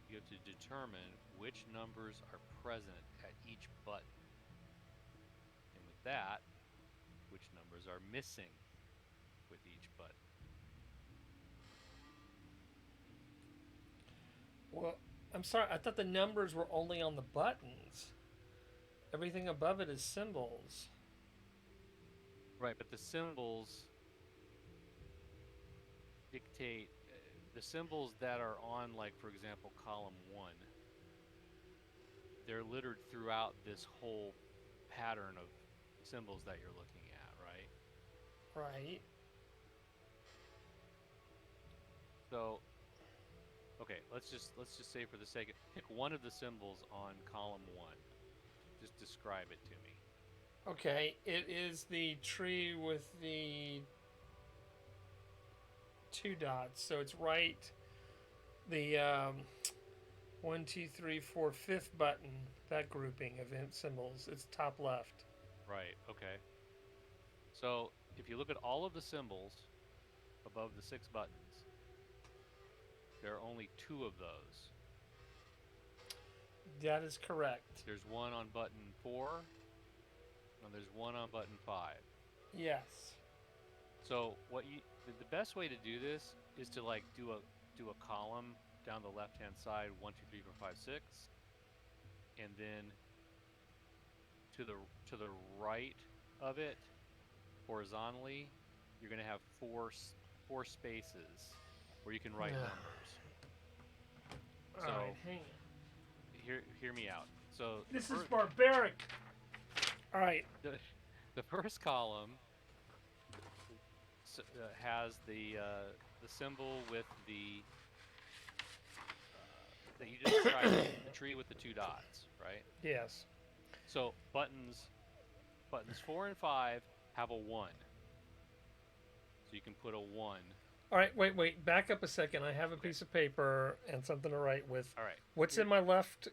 You have to determine which numbers are present at each button. And with that, which numbers are missing with each button. Well, I'm sorry. I thought the numbers were only on the buttons. Everything above it is symbols. Right, but the symbols dictate the symbols that are on, like, for example, column 1. They're littered throughout this whole pattern of symbols that you're looking at, right? Right. So, okay, let's just say for the sake of pick one of the symbols on column 1. Just describe it to me. Okay, it is the tree with the 2 dots. So it's right. The 1, 2, 3, 4, fifth button. That grouping of symbols. It's top left. Right, okay. So, if you look at all of the symbols above the 6 buttons, there are only 2 of those. That is correct. There's one on button 4, and there's one on button 5. Yes. So the best way to do this is to, like, do a column down the left hand side, 1, 2, 3, 4, 5, 6, and then to the right of it, horizontally, you're going to have four spaces where you can write numbers. All right, hang on. Hear me out. So this is barbaric. All right. The first column has the symbol with the that you just described, the tree with the 2 dots, right? Yes. So buttons 4 and 5 have a 1. So you can put a 1. All right, wait. Back up a second. I have a piece of paper and something to write with. All right. What's in my left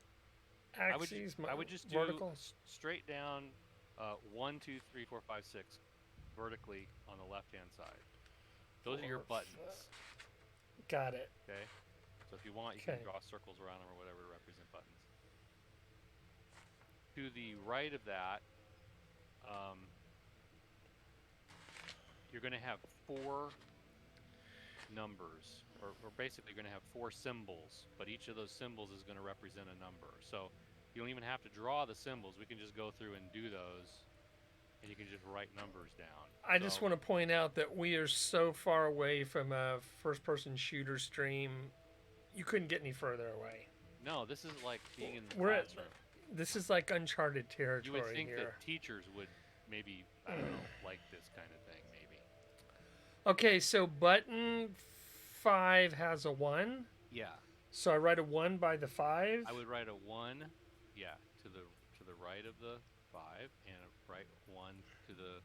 axis? I would just vertical? do straight down 1, 2, 3, 4, 5, 6 vertically on the left-hand side. Those are your buttons. Got it. Okay. So if you want, you can draw circles around them or whatever to represent buttons. To the right of that, you're going to have 4 numbers, or basically you're going to have 4 symbols, but each of those symbols is going to represent a number. So you don't even have to draw the symbols. We can just go through and do those, and you can just write numbers down. I just want to point out that we are so far away from a first-person shooter stream. You couldn't get any further away. No, this is like being in the classroom. This is like uncharted territory. You would think here. that teachers would maybe, I don't know, like this kind of thing, maybe. Okay, so button 5 has a 1. Yeah, So I write a 1 by the 5. I would write a 1, yeah, to the right of the 5, and write 1 to the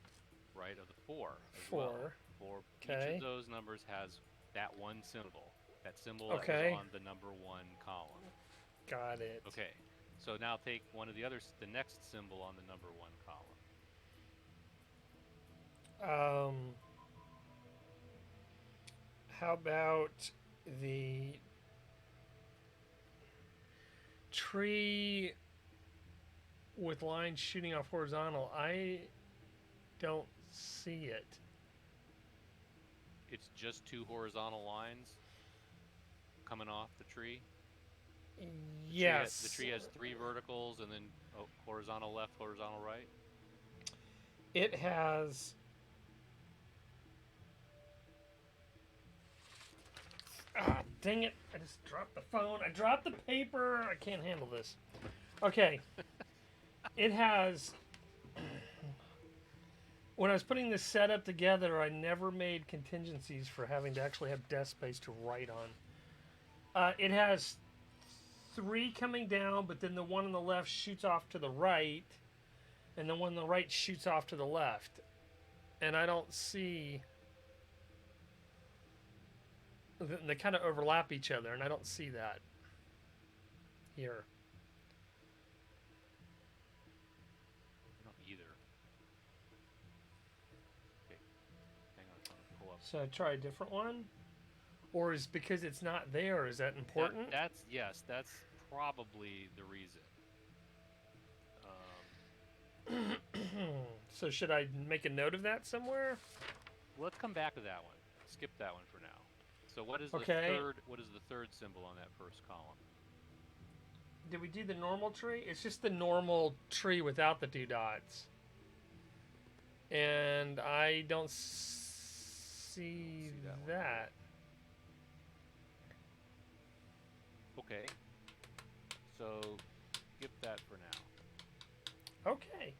right of the 4 as well. 4. For each of Okay. those numbers has that one symbol, that symbol that was Okay. on the number 1 column. Got it. Okay, so now take one of the others, the next symbol on the number 1 column. Um, how about the tree with lines shooting off horizontal? I don't see it. It's just two horizontal lines coming off the tree. The Yes. tree has three verticals and then horizontal left, horizontal right. It has. Ah, dang it. I just dropped the phone. I dropped the paper. I can't handle this. Okay. It has. When I was putting this setup together, I never made contingencies for having to actually have desk space to write on. It has 3 coming down, but then the one on the left shoots off to the right, and the one on the right shoots off to the left. And I don't see. They kind of overlap each other, and I don't see that here. I don't either. Okay, hang on, I'm trying to pull up. So I try a different one? Or is because it's not there, is that important? That's yes, that's probably the reason. So should I make a note of that somewhere? Let's come back to that one. Skip that one for now. So what is the Okay. third? What is the third symbol on that first column? Did we do the normal tree? It's just the normal tree without the 2 dots. And I don't see that. Okay. So skip that for now. Okay.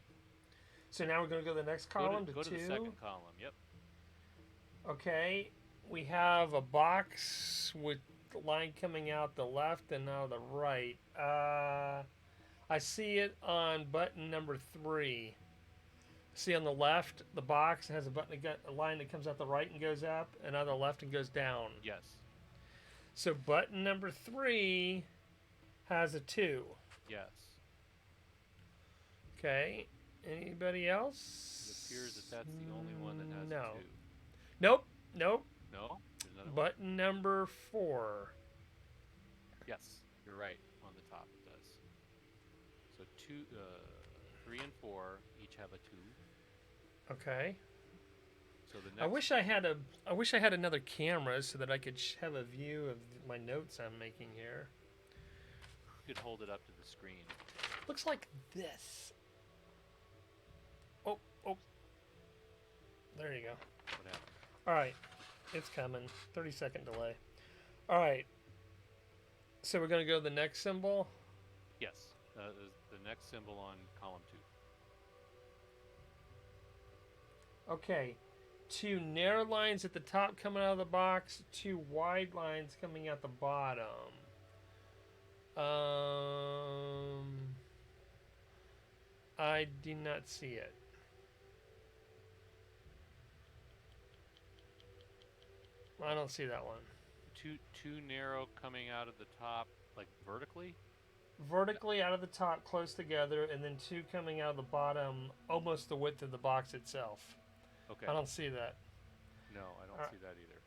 So now we're going to go to the next column Go to to the 2. second column. Yep. Okay. We have a box with the line coming out the left and now the right. I see it on button number 3. See on the left, the box has a line that comes out the right and goes up, and on the left and goes down. Yes. So button number 3 has a 2. Yes. Okay. Anybody else? It appears that that's the only one that has No. a 2. Nope. Nope. No? There's another one? Button number 4. Yes, you're right. On the top it does. So 3 and 4 each have a 2. Okay. So the next. I wish I had another camera so that I could have a view of my notes I'm making here. You could hold it up to the screen. Looks like this. Oh, oh. There you go. What happened? All right. It's coming. 30-second delay. All right. So we're going to go to the next symbol. Yes. The next symbol on column 2. Okay. 2 narrow lines at the top coming out of the box, 2 wide lines coming out the bottom. I do not see it. I don't see that one. Two narrow coming out of the top, like vertically. Vertically out of the top, close together, and then 2 coming out of the bottom, almost the width of the box itself. Okay. I don't see that. No, I don't see that either.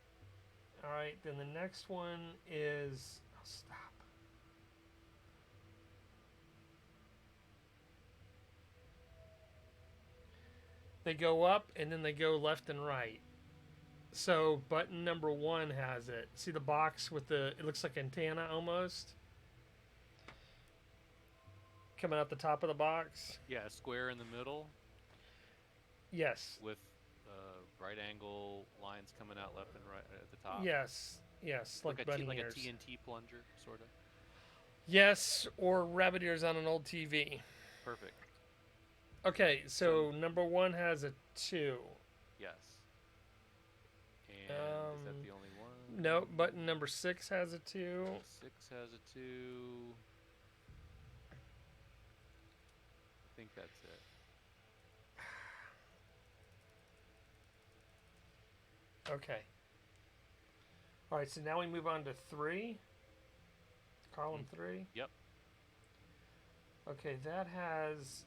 All right, then the next one is. Oh, stop. They go up and then they go left and right. So button number 1 has it. See the box with it looks like antenna almost? Coming out the top of the box? Yeah, a square in the middle. Yes. With right angle lines coming out left and right at the top. Yes. Yes, like bunny like ears. a TNT plunger, sort of. Yes, or rabbit ears on an old TV. Perfect. Okay, so number 1 has a 2. Yes. And is that the only one? No, button number 6 has a 2. 6 has a 2. I think that's it. Okay. All right, so now we move on to 3. Column 3. Yep. Okay, that has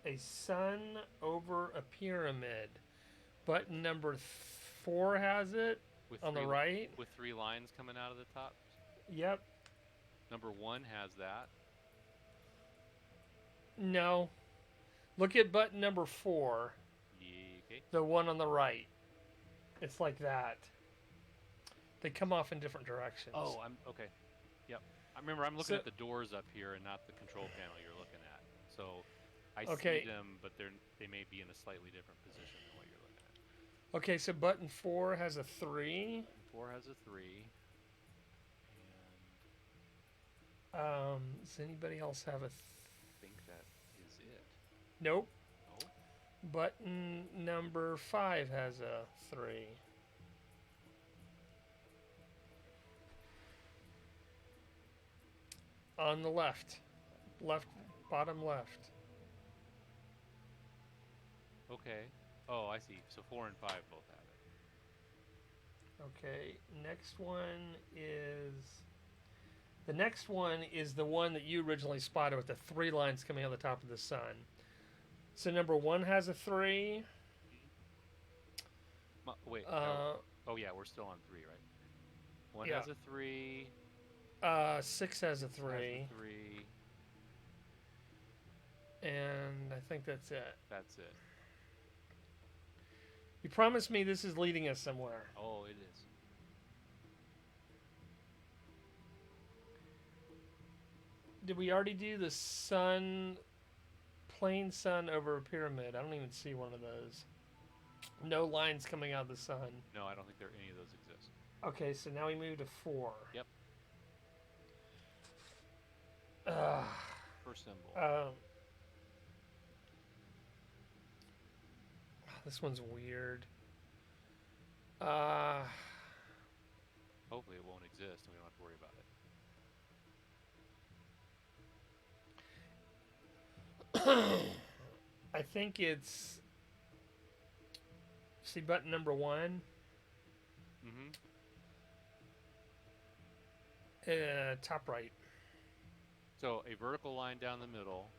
a sun over a pyramid. Button number 4 has it With on the three right. with 3 lines coming out of the top. Yep. Number 1 has that. No. Look at button number 4, Okay. the one on the right. It's like that. They come off in different directions. Oh, I'm okay. Yep. I remember I'm looking So- at the doors up here and not the control panel you're looking at. So I Okay. see them, but they may be in a slightly different position than what you're looking at. Okay, so button 4 has a 3. Button 4 has a 3. And Does anybody else have a? I think that is it. Nope. Oh. Button number 5 has a 3. On the left. Left, bottom left. Okay. Oh, I see. So 4 and 5 both have it. Okay, next one is. The next one is the one that you originally spotted with the 3 lines coming out the top of the sun. So number 1 has a 3. Wait. Oh yeah, we're still on 3, right? 1 Yeah. has a 3. 6 has a 3. Has a 3. And I think that's it. That's it. You promised me this is leading us somewhere. Oh, it is. Did we already do the sun, plain sun over a pyramid? I don't even see one of those. No lines coming out of the sun. No, I don't think any of those exist. Okay, so now we move to 4. Yep. Uh, First symbol. This one's weird. Hopefully it won't exist and we don't have to worry about it. I think it's. See button number 1? Top right. So a vertical line down the middle.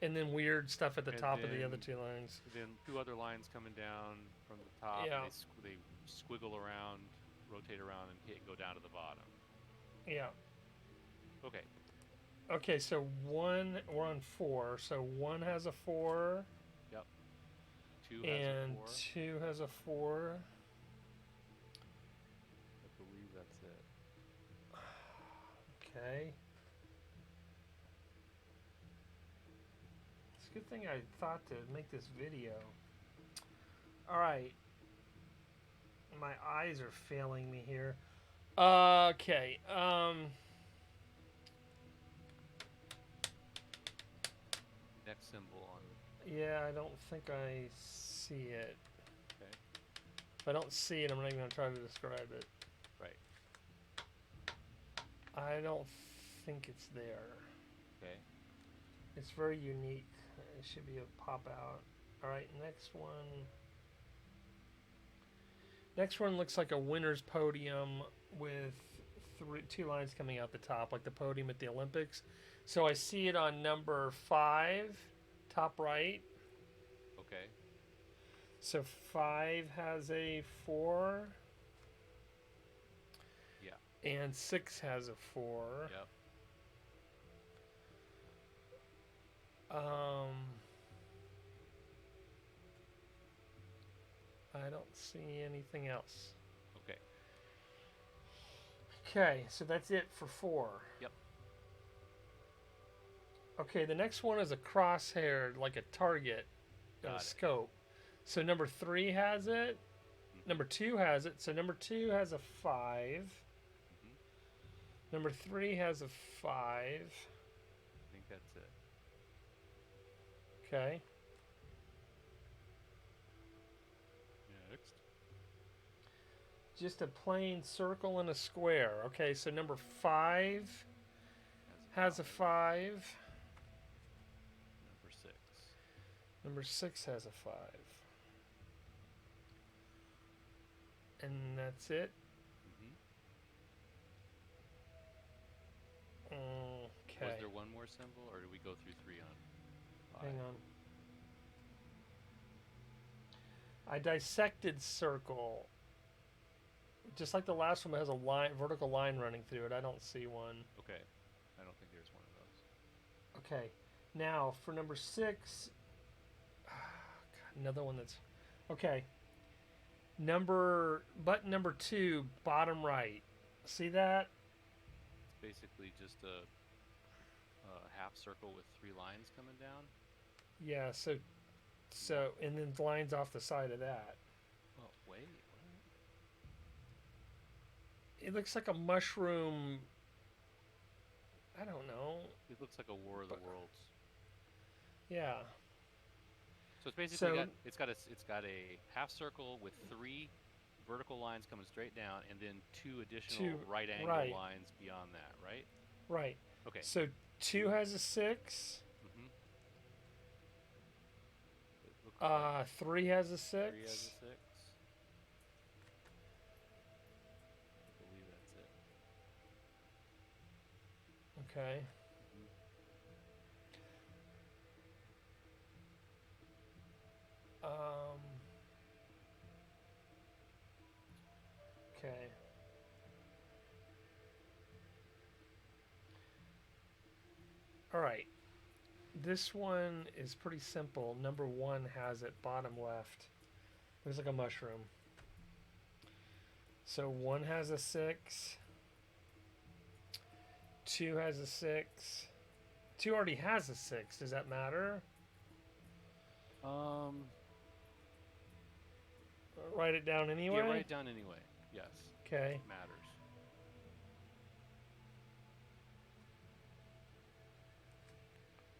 And then weird stuff at the And top of the then- other 2 lines. Then 2 other lines coming down from the top. Yeah. And they squiggle around, rotate around, and go down to the bottom. Yeah. Okay. Okay, so 1, we're on 4. So 1 has a 4. Yep. 2 has And a 4. 2 has a 4. I believe that's it. Okay. It's a good thing I thought to make this video. Alright. My eyes are failing me here. Okay. Next symbol on. Yeah, I don't think I see it. Okay. If I don't see it, I'm not even going to try to describe it. Right. I don't think it's there. Okay. It's very unique. It should be a pop out. Alright, next one. Next one looks like a winner's podium with 2 lines coming out the top, like the podium at the Olympics. So I see it on number 5, top right. Okay. So 5 has a 4. Yeah. And 6 has a 4. Yep. I don't see anything else. Okay. Okay, so that's it for 4. Yep. Okay, the next one is a crosshair, like a target, Got a it. scope. So number 3 has it. Mhm. Number 2 has it. So number 2 has a 5. Mhm. Number 3 has a 5. I think that's it. Okay. Next. just a plain circle and a square. Okay, so number 5 has a 5. Number 6. Number 6 has a 5. And that's it. Mm-hmm. Okay. Was there one more symbol, or did we go through 3 on 5? Hang on. I dissected circle. Just like the last one, it has a line, vertical line running through it. I don't see one. Okay. I don't think there's one of those. Okay. Now for number 6, God, another one that's okay. Button number 2, bottom right. See that? It's basically just a half circle with 3 lines coming down. Yeah. So and then lines off the side of that. Oh wait. It looks like a mushroom. I don't know. It looks like a War of the Worlds. Yeah. So it's basically So- it's got a half circle with 3 vertical lines coming straight down, and then 2 additional right angle right. lines beyond that, right? Right. Okay. So 2 has a 6. Mm-hmm. It looks like 3 has a 6. 3 has a 6. I believe that's it. Okay. Mm-hmm. Okay. All right. This one is pretty simple. Number 1 has it bottom left. Looks like a mushroom. So 1 has a 6. 2 has a 6. 2 already has a 6. Does that matter? Write it down anyway? Yeah, write it down anyway. Yes. Okay. It matters.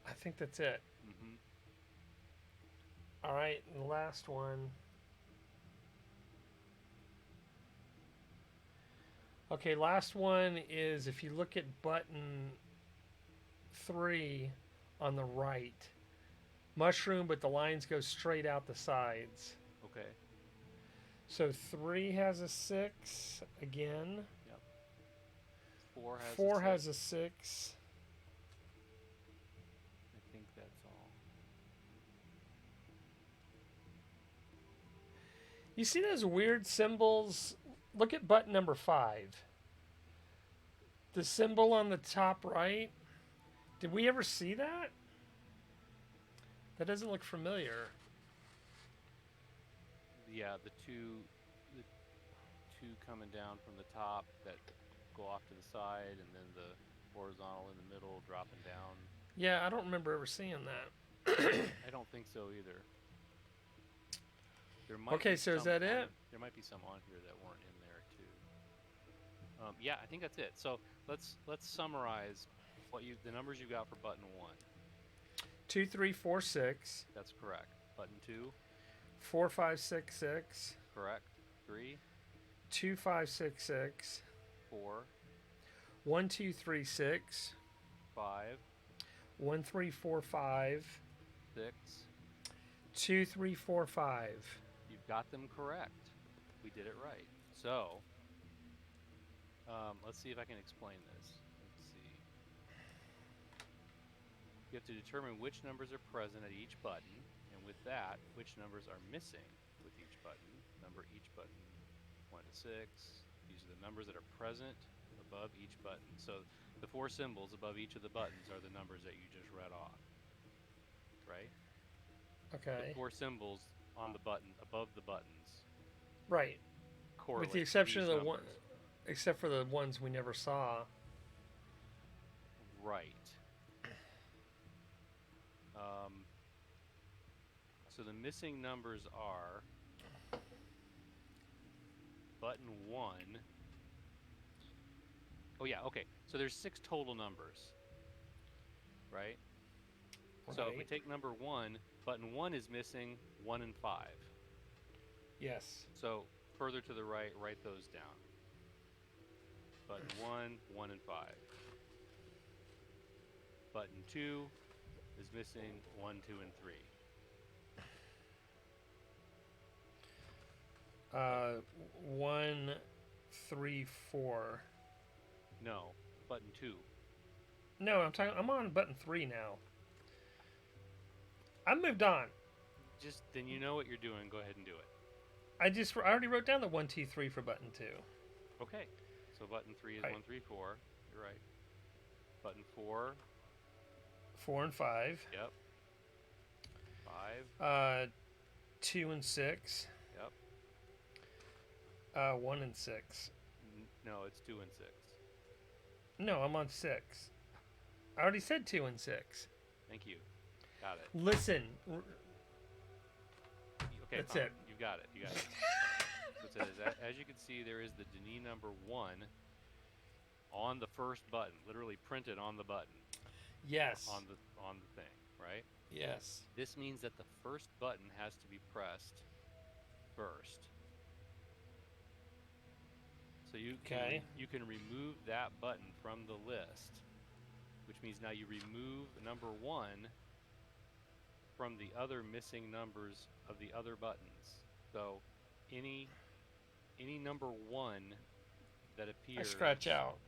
I think that's it. Mm-hmm. All right, and the last one. Okay, last one is if you look at button 3 on the right. Mushroom, but the lines go straight out the sides. Okay. So 3 has a 6 again. Yep. 4 has 4 a 6. has a 6. I think that's all. You see those weird symbols? Look at button number 5. The symbol on the top right. Did we ever see that? That doesn't look familiar. Yeah, the two coming down from the top that go off to the side, and then the horizontal in the middle dropping down. Yeah, I don't remember ever seeing that. I don't think so either. There Okay, be so is that it? There might be some on here that weren't in there too. Yeah, I think that's it. So let's summarize the numbers you got for button 1. 2, 3, 4, 6. That's correct. Button 2. 4, 5, 6, 6. Correct. 3. 2, 5, 6, 6. 4. 1, 2, 3, 6. 5. 1, 3, 4, 5. 6. 2, 3, 4, 5. You've got them correct. We did it right. So, let's see if I can explain this. Let's see. You have to determine which numbers are present at each button, and with that, which numbers are missing with each button. Number each button 1 to 6. These are the numbers that are present above each button. So the 4 symbols above each of the buttons are the numbers that you just read off. Right? Okay. The 4 symbols on the button above the buttons Right. correlate With the exception of these the one, numbers. except for the ones we never saw. Right. So the missing numbers are button 1. Oh yeah, okay. So there's 6 total numbers. Right? So if we take number 1, button 1 is missing 1 and 5. Yes. So further to the right, write those down. Button 1, 1 and 5. Button 2 is missing 1, 2, and 3. 1, 3, 4. No, button 2. No, I'm on button 3 now. I moved on. Just then you know what you're doing. Go ahead and do it. I already wrote down the 1, 2, 3 for button 2. Okay. So button 3 is Right. 1, 3, 4. You're right. Button 4. 4 and 5. Yep. 5. 2 and 6. Yep. 1 and 6. No, it's 2 and 6. No, I'm on 6. I already said 2 and 6. Thank you. Got it. Listen. Okay, That's fine. it. You got it. You got it. So it says, as you can see, there is the Denis number 1 on the first button, literally printed on the button. Yes. On the thing, right? Yes. This means that the first button has to be pressed first. So you can remove that button from the list, which means now you remove number 1 from the other missing numbers of the other buttons. So any number 1 that appears, I scratch out.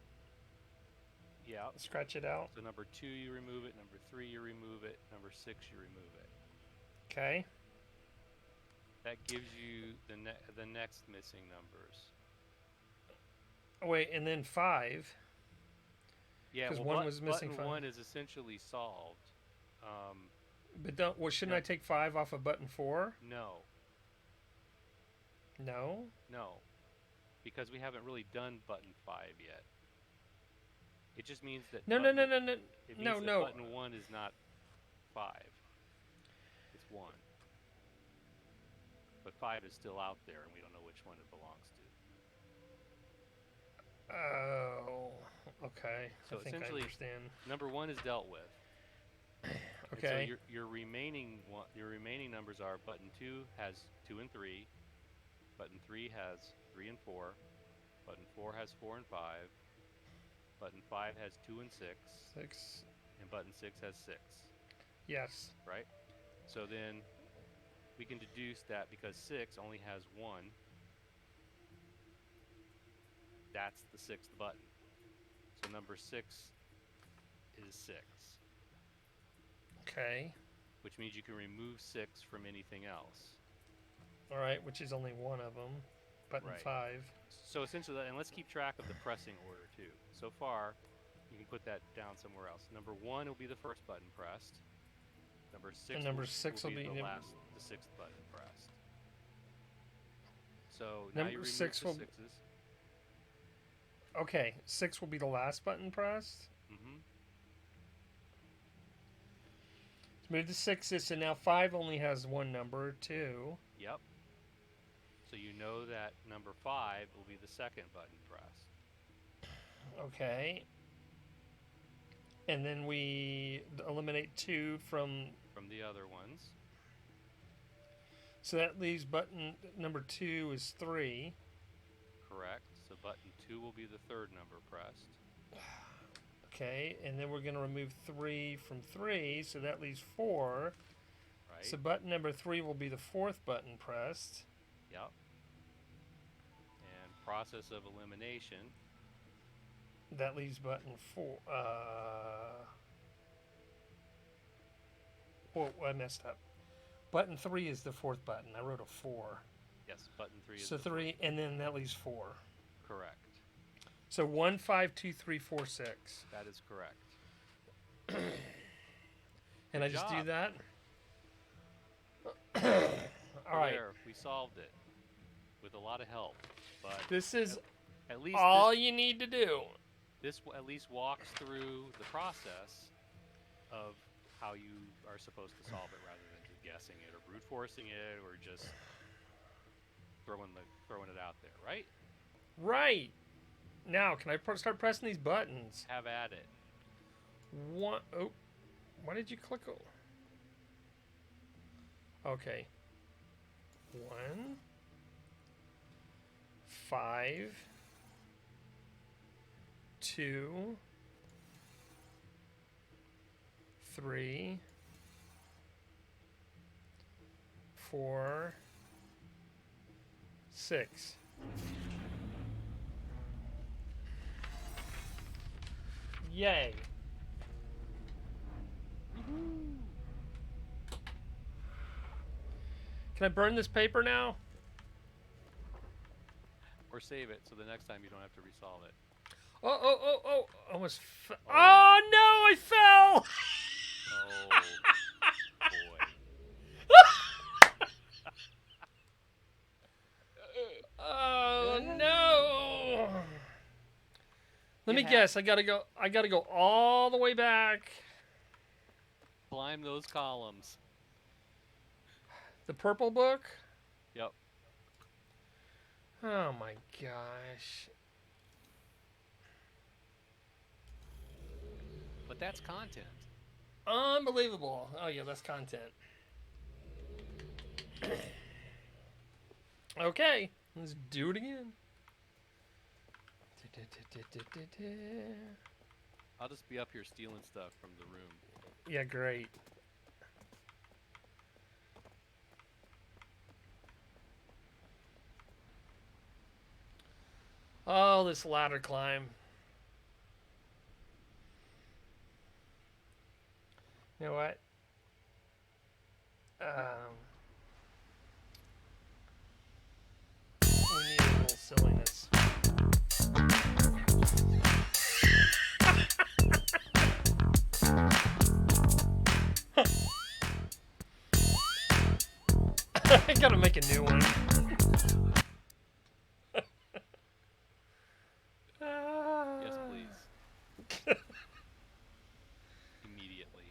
Yeah. Scratch it out. So number 2 you remove it, number 3 you remove it, number 6 you remove it. Okay. That gives you the next missing numbers. Oh, wait, and then 5. Yeah, because well, one was missing button 5. 1 is essentially solved. But shouldn't I take 5 off of button 4? No, No. because we haven't really done button 5 yet. It just means that No. It means No. that button 1 is not 5. It's 1. But 5 is still out there, and we don't know which one it belongs to. Oh. Okay. So I think I essentially, understand. Number 1 is dealt with. Okay. And so your remaining numbers are button 2 has 2 and 3, button 3 has 3 and 4, button 4 has 4 and 5, button 5 has 2 and 6, 6. and button 6 has 6. Yes. Right? So then we can deduce that because 6 only has 1, that's the 6th button. So number 6 is 6. Okay. Which means you can remove 6 from anything else. All right, which is only one of them. Button Right. 5. So essentially, and let's keep track of the pressing order too. So far, you can put that down somewhere else. Number 1 will be the first button pressed. Number 6, And number 6 will be the 6th button pressed. So now Number you remove 6 the will 6s. Okay, 6 will be the last button pressed. Mm-hmm. Move the 6s, so now 5 only has one number, 2. Yep. So you know that number 5 will be the second button pressed. Okay. And then we eliminate 2 from the other ones. So that leaves button number 2 is 3. Correct. So button 2 will be the third number pressed. Okay, and then we're going to remove 3 from 3, so that leaves 4. Right. So button number 3 will be the fourth button pressed. Yep. And process of elimination. That leaves button 4. Whoa, I messed up. Button 3 is the fourth button. I wrote a 4. Yes, button 3 is So 3, and then that leaves 4. Correct. So 1, 5, 2, 3, 4, 6. That is correct. And I just do job. that? All right. There, we solved it with a lot of help. But This is at least all you need to do. this at least walks through the process of how you are supposed to solve it, rather than just guessing it or brute forcing it or just throwing it out there, right? Right. Now, can I start pressing these buttons? Have at it. One. Oh, why did you click? Okay. 1, 5, 2, 3, 4, 6. Yay. Can I burn this paper now? Or save it so the next time you don't have to resolve it. Oh. Almost Oh, oh no, I fell! Oh, boy. Oh no. Let me You guess. I gotta go all the way back. Climb those columns. The purple book? Yep. Oh my gosh. But that's content. Unbelievable. Oh yeah, that's content. Okay, let's do it again. I'll just be up here stealing stuff from the room. Yeah, great. Oh, this ladder climb. You know what? We need a little silliness. I gotta make a new one. Yes, please. Immediately.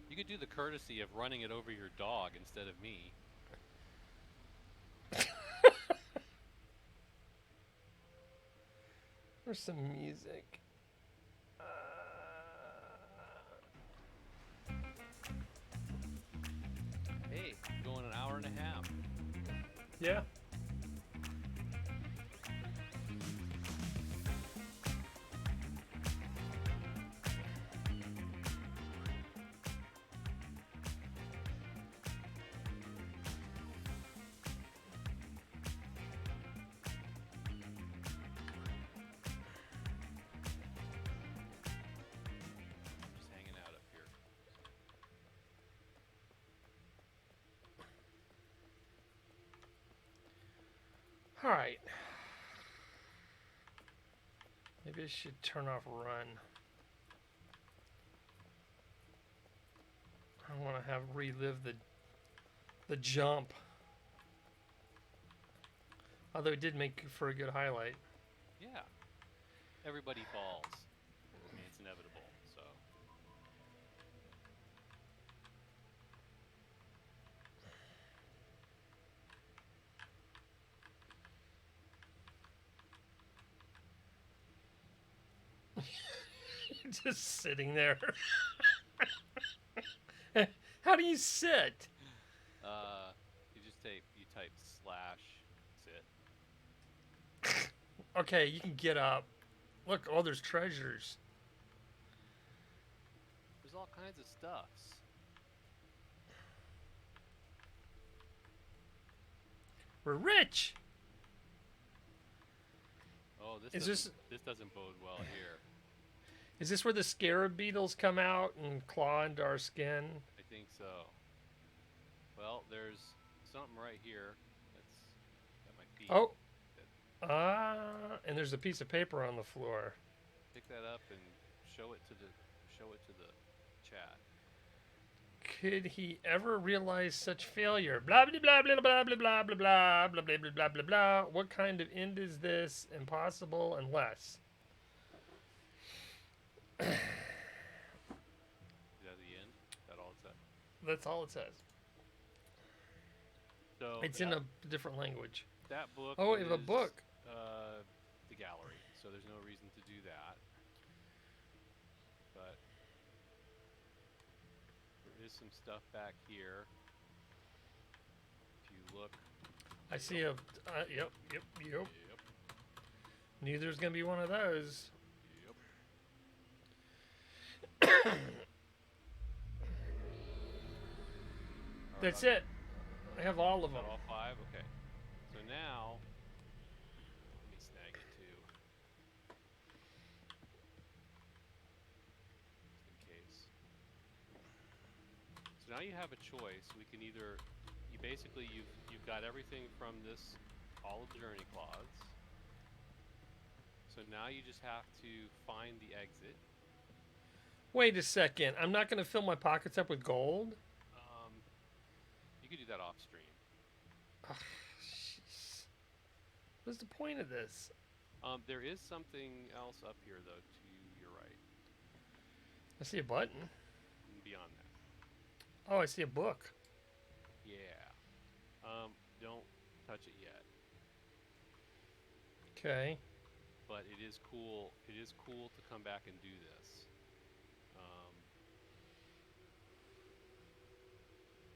You could do the courtesy of running it over your dog instead of me. There's some music. Hey, going an hour and a half. Yeah. Just hanging out up here. All right. Maybe I should turn off run. I want to have relive the jump. Although it did make for a good highlight. Yeah. Everybody falls. I mean, it's inevitable, so. Just sitting there. How do you sit? You type /sit. Okay, you can get up. Look, oh, there's treasures. There's all kinds of stuffs. We're rich. Oh, Is this doesn't bode well here. Is this where the scarab beetles come out and claw into our skin? I think so. Well, there's something right here that's at my feet. Oh. And there's a piece of paper on the floor. Pick that up and show it to the chat. Could he ever realize such failure? Blah blah blah blah blah blah blah blah blah blah blah blah blah blah. What kind of end is this? Impossible unless. Is that the end? Is that all it said? That's all it says. So It's in a different language. that book. Oh, we have a book. The gallery. So there's no reason to do that. But there is some stuff back here. look. I see a. Yep. Yep. Knew there's gonna be one of those. Yep. That's it. I have all of them. All 5? Okay. So now, let me snag it too, just in case. So now you have a choice. We can either, you've got everything from this, all of the journey cloths. So now you just have to find the exit. Wait a second. I'm not gonna fill my pockets up with gold. You could do that off stream. Ugh, jeez. What's the point of this? There is something else up here though to your right. I see a button. And beyond that. Oh, I see a book. Yeah. Don't touch it yet. Okay. But it is cool. It is cool to come back and do this.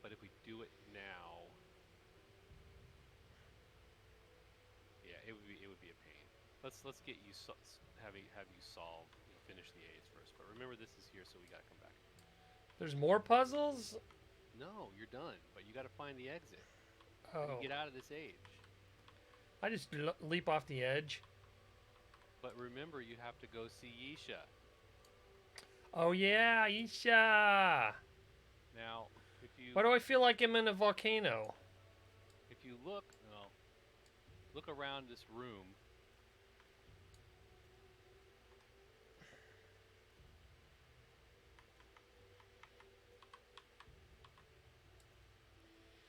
But if we do it now, yeah, it would be a pain. Let's get you have you solve, finish the A's first. But remember, this is here, so we gotta come back. There's more puzzles. No, you're done. But you gotta find the exit. Oh. Get out of this age. I just leap off the edge. But remember, you have to go see Yisha. Oh yeah, Isha. Now, if you Why do I feel like I'm in a volcano? if you look around this room.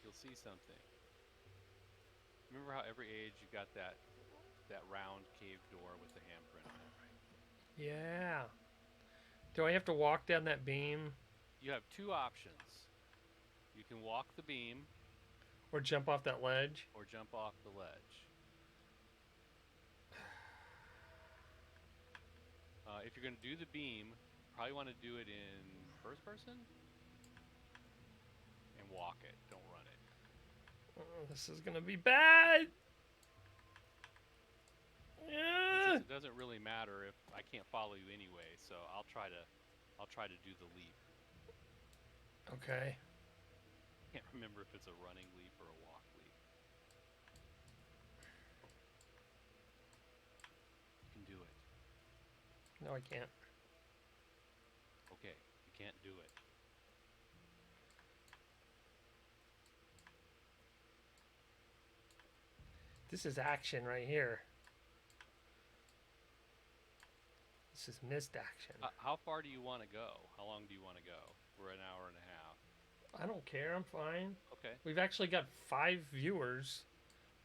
You'll see something. Remember how every age you got that round cave door with the handprint on it, right? Yeah. Do I have to walk down that beam? You have 2 options. You can walk the beam Or jump off that ledge? or jump off the ledge. If you're going to do the beam, probably want to do it in first person and walk it. Don't run it. Oh, this is gonna be bad. Yeah. It doesn't really matter if I can't follow you anyway, so I'll try to do the leap. Okay. Can't remember if it's a running leap or a walk leap. You can do it. No, I can't. Okay, you can't do it. This is action right here. This is Myst action. How far do you want to go? How long do you want to go? We're an hour and a half. I don't care. I'm fine. Okay. We've actually got 5 viewers.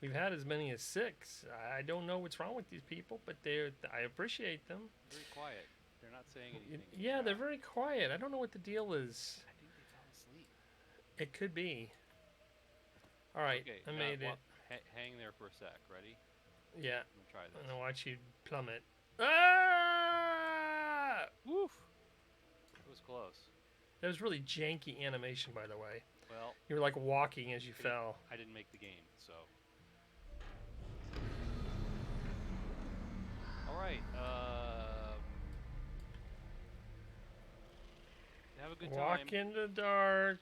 We've had as many as 6. I don't know what's wrong with these people, but I appreciate them. Very quiet. They're not saying anything. Yeah, they're very quiet. I don't know what the deal is. I think they fell asleep. It could be. All right, Okay, I made it. Hang there for a sec. Ready? Yeah. I'm gonna try I'm this. gonna watch you plummet. Ah! Woof! It was close. That was really janky animation, by the way. Well, You were like walking as you fell. I didn't make the game, so. All right. Have a good time. Walk in the dark.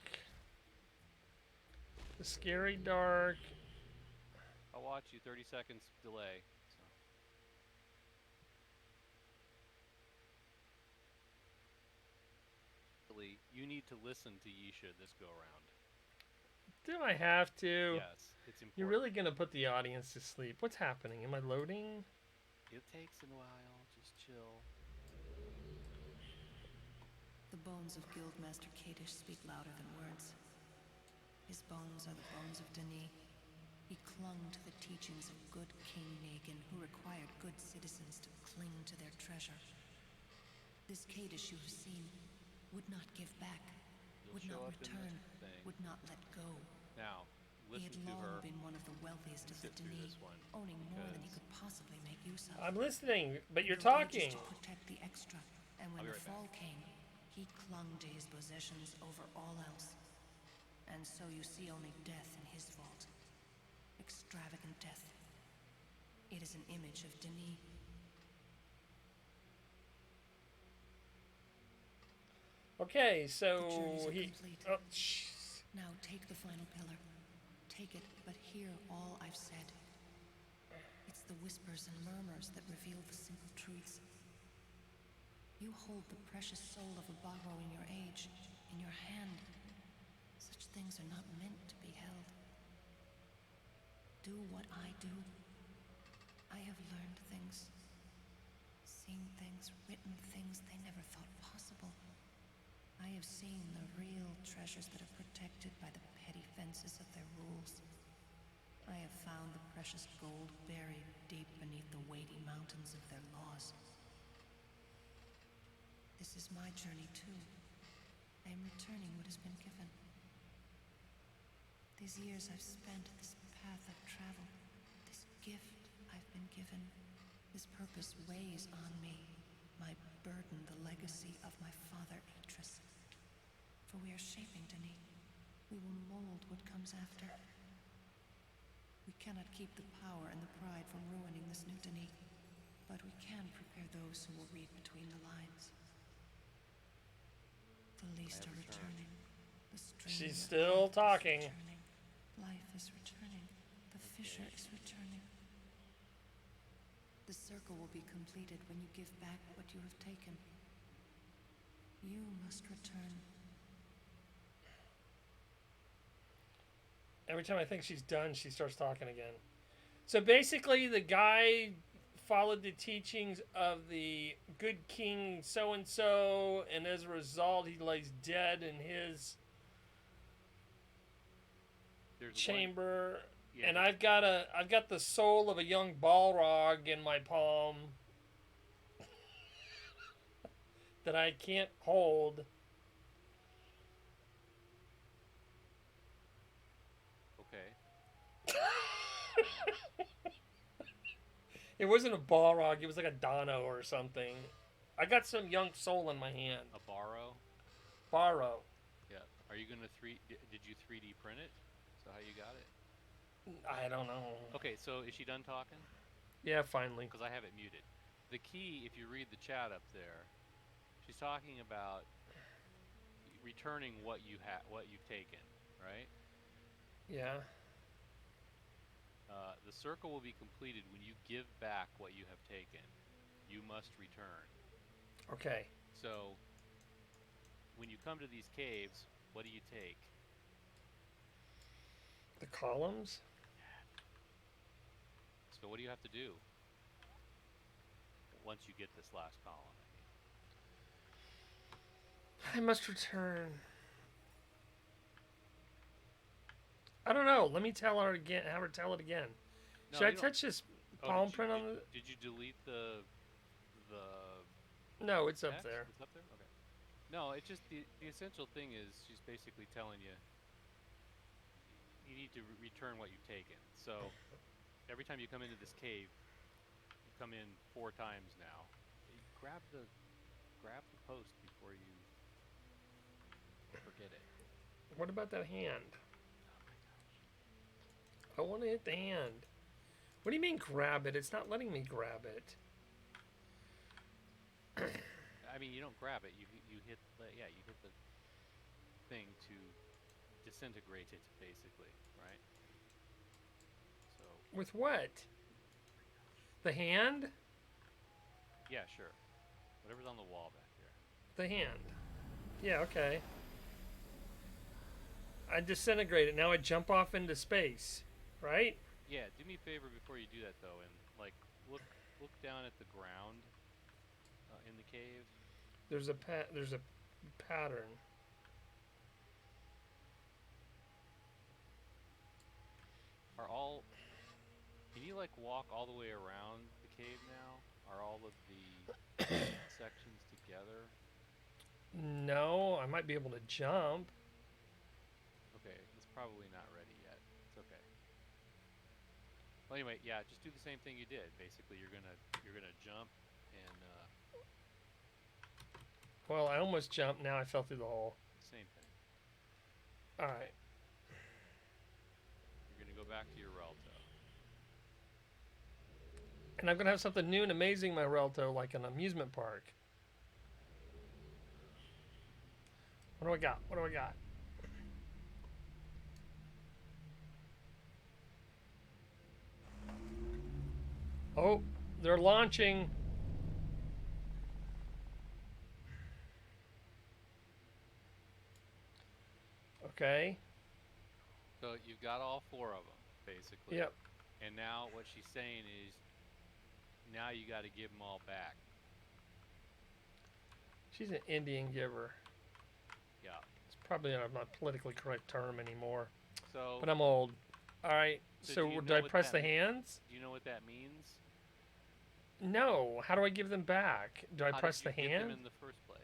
The scary dark. I'll watch you. 30 seconds delay. So. You need to listen to Yisha this go around. Do I have to? Yes, it's important. You're really gonna put the audience to sleep. What's happening? Am I loading? It takes a while. Just chill. The bones of Guildmaster Kadish speak louder than words. His bones are the bones of Denis. He clung to the teachings of good King Negan, who required good citizens to cling to their treasure. This Kadish you have seen would not give back, would not return, would not let go. Now, He had listen to her. long been one of the wealthiest of the Sit through Denis, this one, owning more than he because- could possibly make use of. I'm listening, but you're The wage talking. is to protect the extra, and when I'll be the right back. fall came, he clung to his possessions over all else. And so you see only death in his vault. extravagant death. It is an image of Denis. Okay, so The journeys are he. complete. Oh, jeez. Now take the final pillar. Take it, but hear all I've said. It's the whispers and murmurs that reveal the simple truths. You hold the precious soul of a Barrow in your age, in your hand. Such things are not meant to be held. Do what I do. I have learned things, seen things, written things they never thought possible. I have seen the real treasures that are protected by the petty fences of their rules. I have found the precious gold buried deep beneath the weighty mountains of their laws. This is my journey too. I am returning what has been given. These years I've spent, this path I've traveled, this gift I've been given, this purpose weighs on me, my burden, the legacy of my father Atris. For we are shaping Denis. We will mold what comes after. We cannot keep the power and the pride from ruining this new Denis, but we can prepare those who will read between the lines. The least are returning. The She's stranger still is talking. returning. Life is returning. The fisher is returning. The circle will be completed when you give back what you have taken. You must return. Every time I think she's done, she starts talking again. So basically, the guy followed the teachings of the good king so and so, and as a result, he lays dead in his There's chamber. one, yeah, And I've got the soul of a young Balrog in my palm that I can't hold. okay. It wasn't a Balrog, it was like a Dono or something. I got some young soul in my hand. A borrow. Barrow. Yeah. Are you gonna Did you 3D print it? So how you got it? I don't know. Okay. So is she done talking? Yeah, finally. Because I have it muted. The key, if you read the chat up there, she's talking about returning what you've taken, right? Yeah. The circle will be completed when you give back what you have taken. You must return. Okay. So, when you come to these caves, what do you take? The columns? So, what do you have to do once you get this last column? I must return. I don't know. Let me tell her again. Have her tell it again. No, Should I you don't- touch this Oh, palm print on the? Did you delete the No, it's up text? there. It's up there. Okay. No, it's just the essential thing is she's basically telling you you need to return what you've taken. So every time you come into this cave, you come in 4 times now. You grab the post before you forget it. What about that hand? Oh my gosh. I want to hit the hand. What do you mean grab it? It's not letting me grab it. I mean, you don't grab it. You hit the thing to disintegrate it, basically, right? So With what? The hand? yeah, sure. Whatever's on the wall back there. The hand. Yeah, okay. I disintegrate it. Now I jump off into space, right? Yeah, do me a favor before you do that though, and like look down at the ground in the cave. There's a pattern. Can you like walk all the way around the cave now? Are all of the sections together? No, I might be able to jump. Okay, it's probably not ready yet. It's okay. Well, anyway, yeah, just do the same thing you did. Basically, you're gonna jump and Well, I almost jumped. Now I fell through the hole. same thing. All right. You're gonna go back to your Relto. And I'm going to have something new and amazing in my Relto, like an amusement park. What do I got? What do I got? Oh, they're launching. Okay. So you've got all four of them, basically. Yep. And now what she's saying is, now you got to give them all back. She's an Indian giver. Yeah. It's probably not a politically correct term anymore. So. But I'm old. All right. So do do I press the hands? Do you know what that means? No. How do I give them back? Do I How press did you the get hand? them in the first place?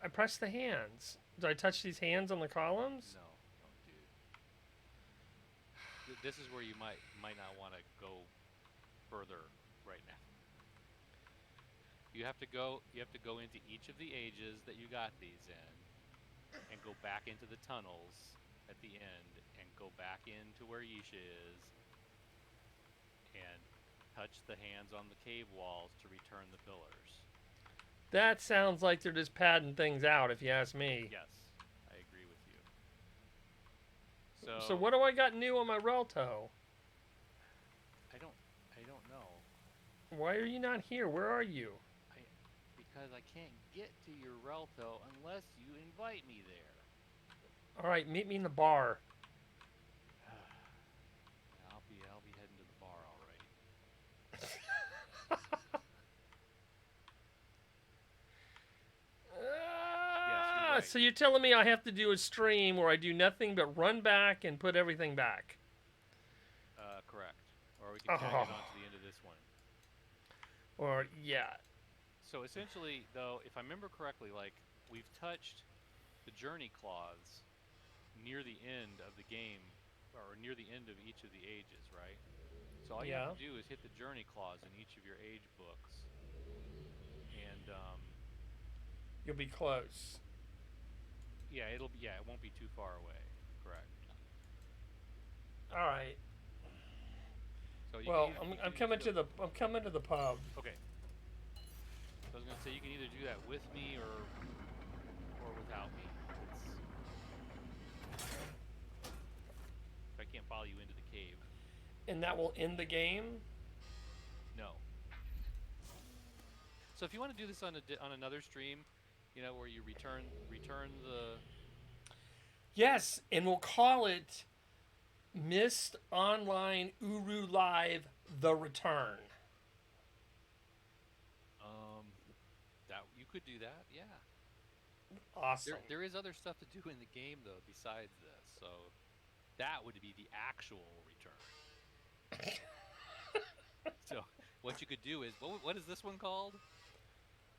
I press the hands. Do I touch these hands on the columns? No, dude. This is where you might not want to go further right now. You have to go into each of the ages that you got these in and go back into the tunnels at the end and go back into where Yisha is and touch the hands on the cave walls to return the pillars. That sounds like they're just padding things out, if you ask me. Yes, I agree with you. So what do I got new on my Relto? I don't know. Why are you not here? Where are you? Because I can't get to your Relto unless you invite me there. All right, meet me in the bar. I'll be heading to the bar, all right. Right. So you're telling me I have to do a stream where I do nothing but run back and put everything back? Correct. Or we can tag it on to the end of this one. Or, yeah. So essentially, though, if I remember correctly, like, we've touched the journey cloths near the end of the game, or near the end of each of the ages, right? So all you have to do is hit the journey clause in each of your age books, and you'll be close. Yeah, it won't be too far away. Correct. All right. So I'm coming to the pub. Okay. So I was gonna say you can either do that with me or without me. If I can't follow you into the cave. And that will end the game? No. So if you want to do this on another stream, you know, where you return the. Yes, and we'll call it Myst Online URU Live The Return. That you could do that, yeah. Awesome. There is other stuff to do in the game though besides this, so that would be the actual return. So what you could do is what is this one called?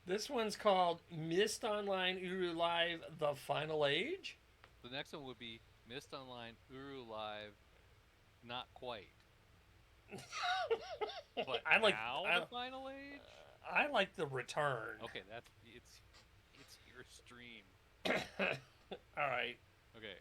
This one's called Myst Online URU Live The Final Age. The next one would be Myst Online URU Live Not Quite. But I like the Final Age? I like the return. Okay, it's your stream. All right. Okay.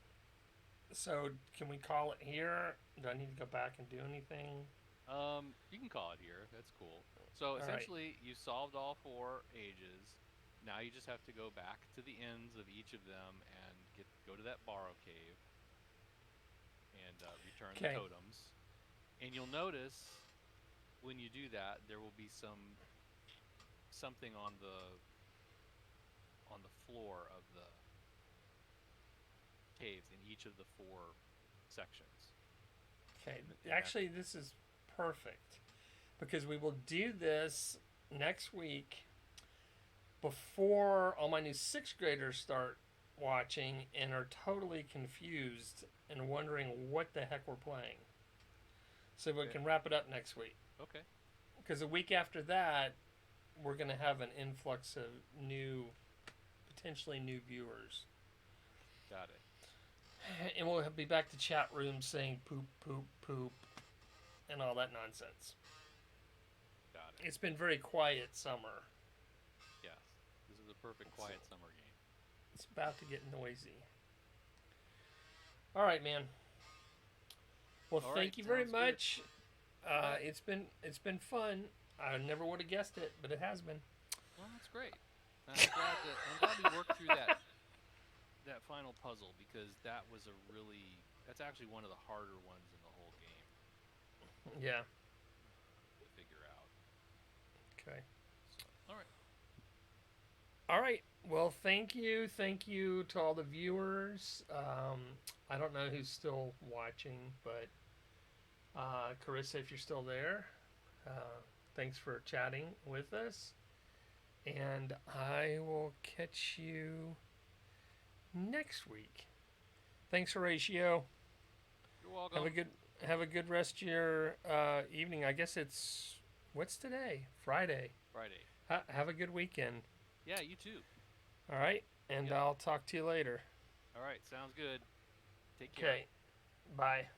So can we call it here? Do I need to go back and do anything? You can call it here. That's cool. So essentially, you solved all four ages. Now you just have to go back to the ends of each of them and go to that Borrow Cave and return the totems. And you'll notice when you do that, there will be something on the floor of the caves in each of the four sections. Okay. Actually, this is perfect because we will do this next week before all my new 6th graders start watching and are totally confused and wondering what the heck we're playing. So we can wrap it up next week. Okay. Because a week after that, we're going to have an influx of potentially new viewers. Got it. And we'll be back to chat rooms saying poop, poop, poop, and all that nonsense. Got it. It's been very quiet summer. Yes. This is a perfect quiet summer game. It's about to get noisy. All right, man. Well, thank you very much. It's been fun. I never would have guessed it, but it has been. Well, that's great. I'm glad we worked through that final puzzle because that's actually one of the harder ones in the whole game Yeah. to figure out. Okay. So, all right. All right. Well, thank you. Thank you to all the viewers. I don't know who's still watching, but Carissa, if you're still there, thanks for chatting with us. And I will catch you next week. Thanks, Horatio. You're welcome. Have a good rest of your evening. I guess it's what's today? Friday. Friday. Have a good weekend. Yeah, you too. All right, and Yep. I'll talk to you later. All right, sounds good. Take care. Okay. Bye.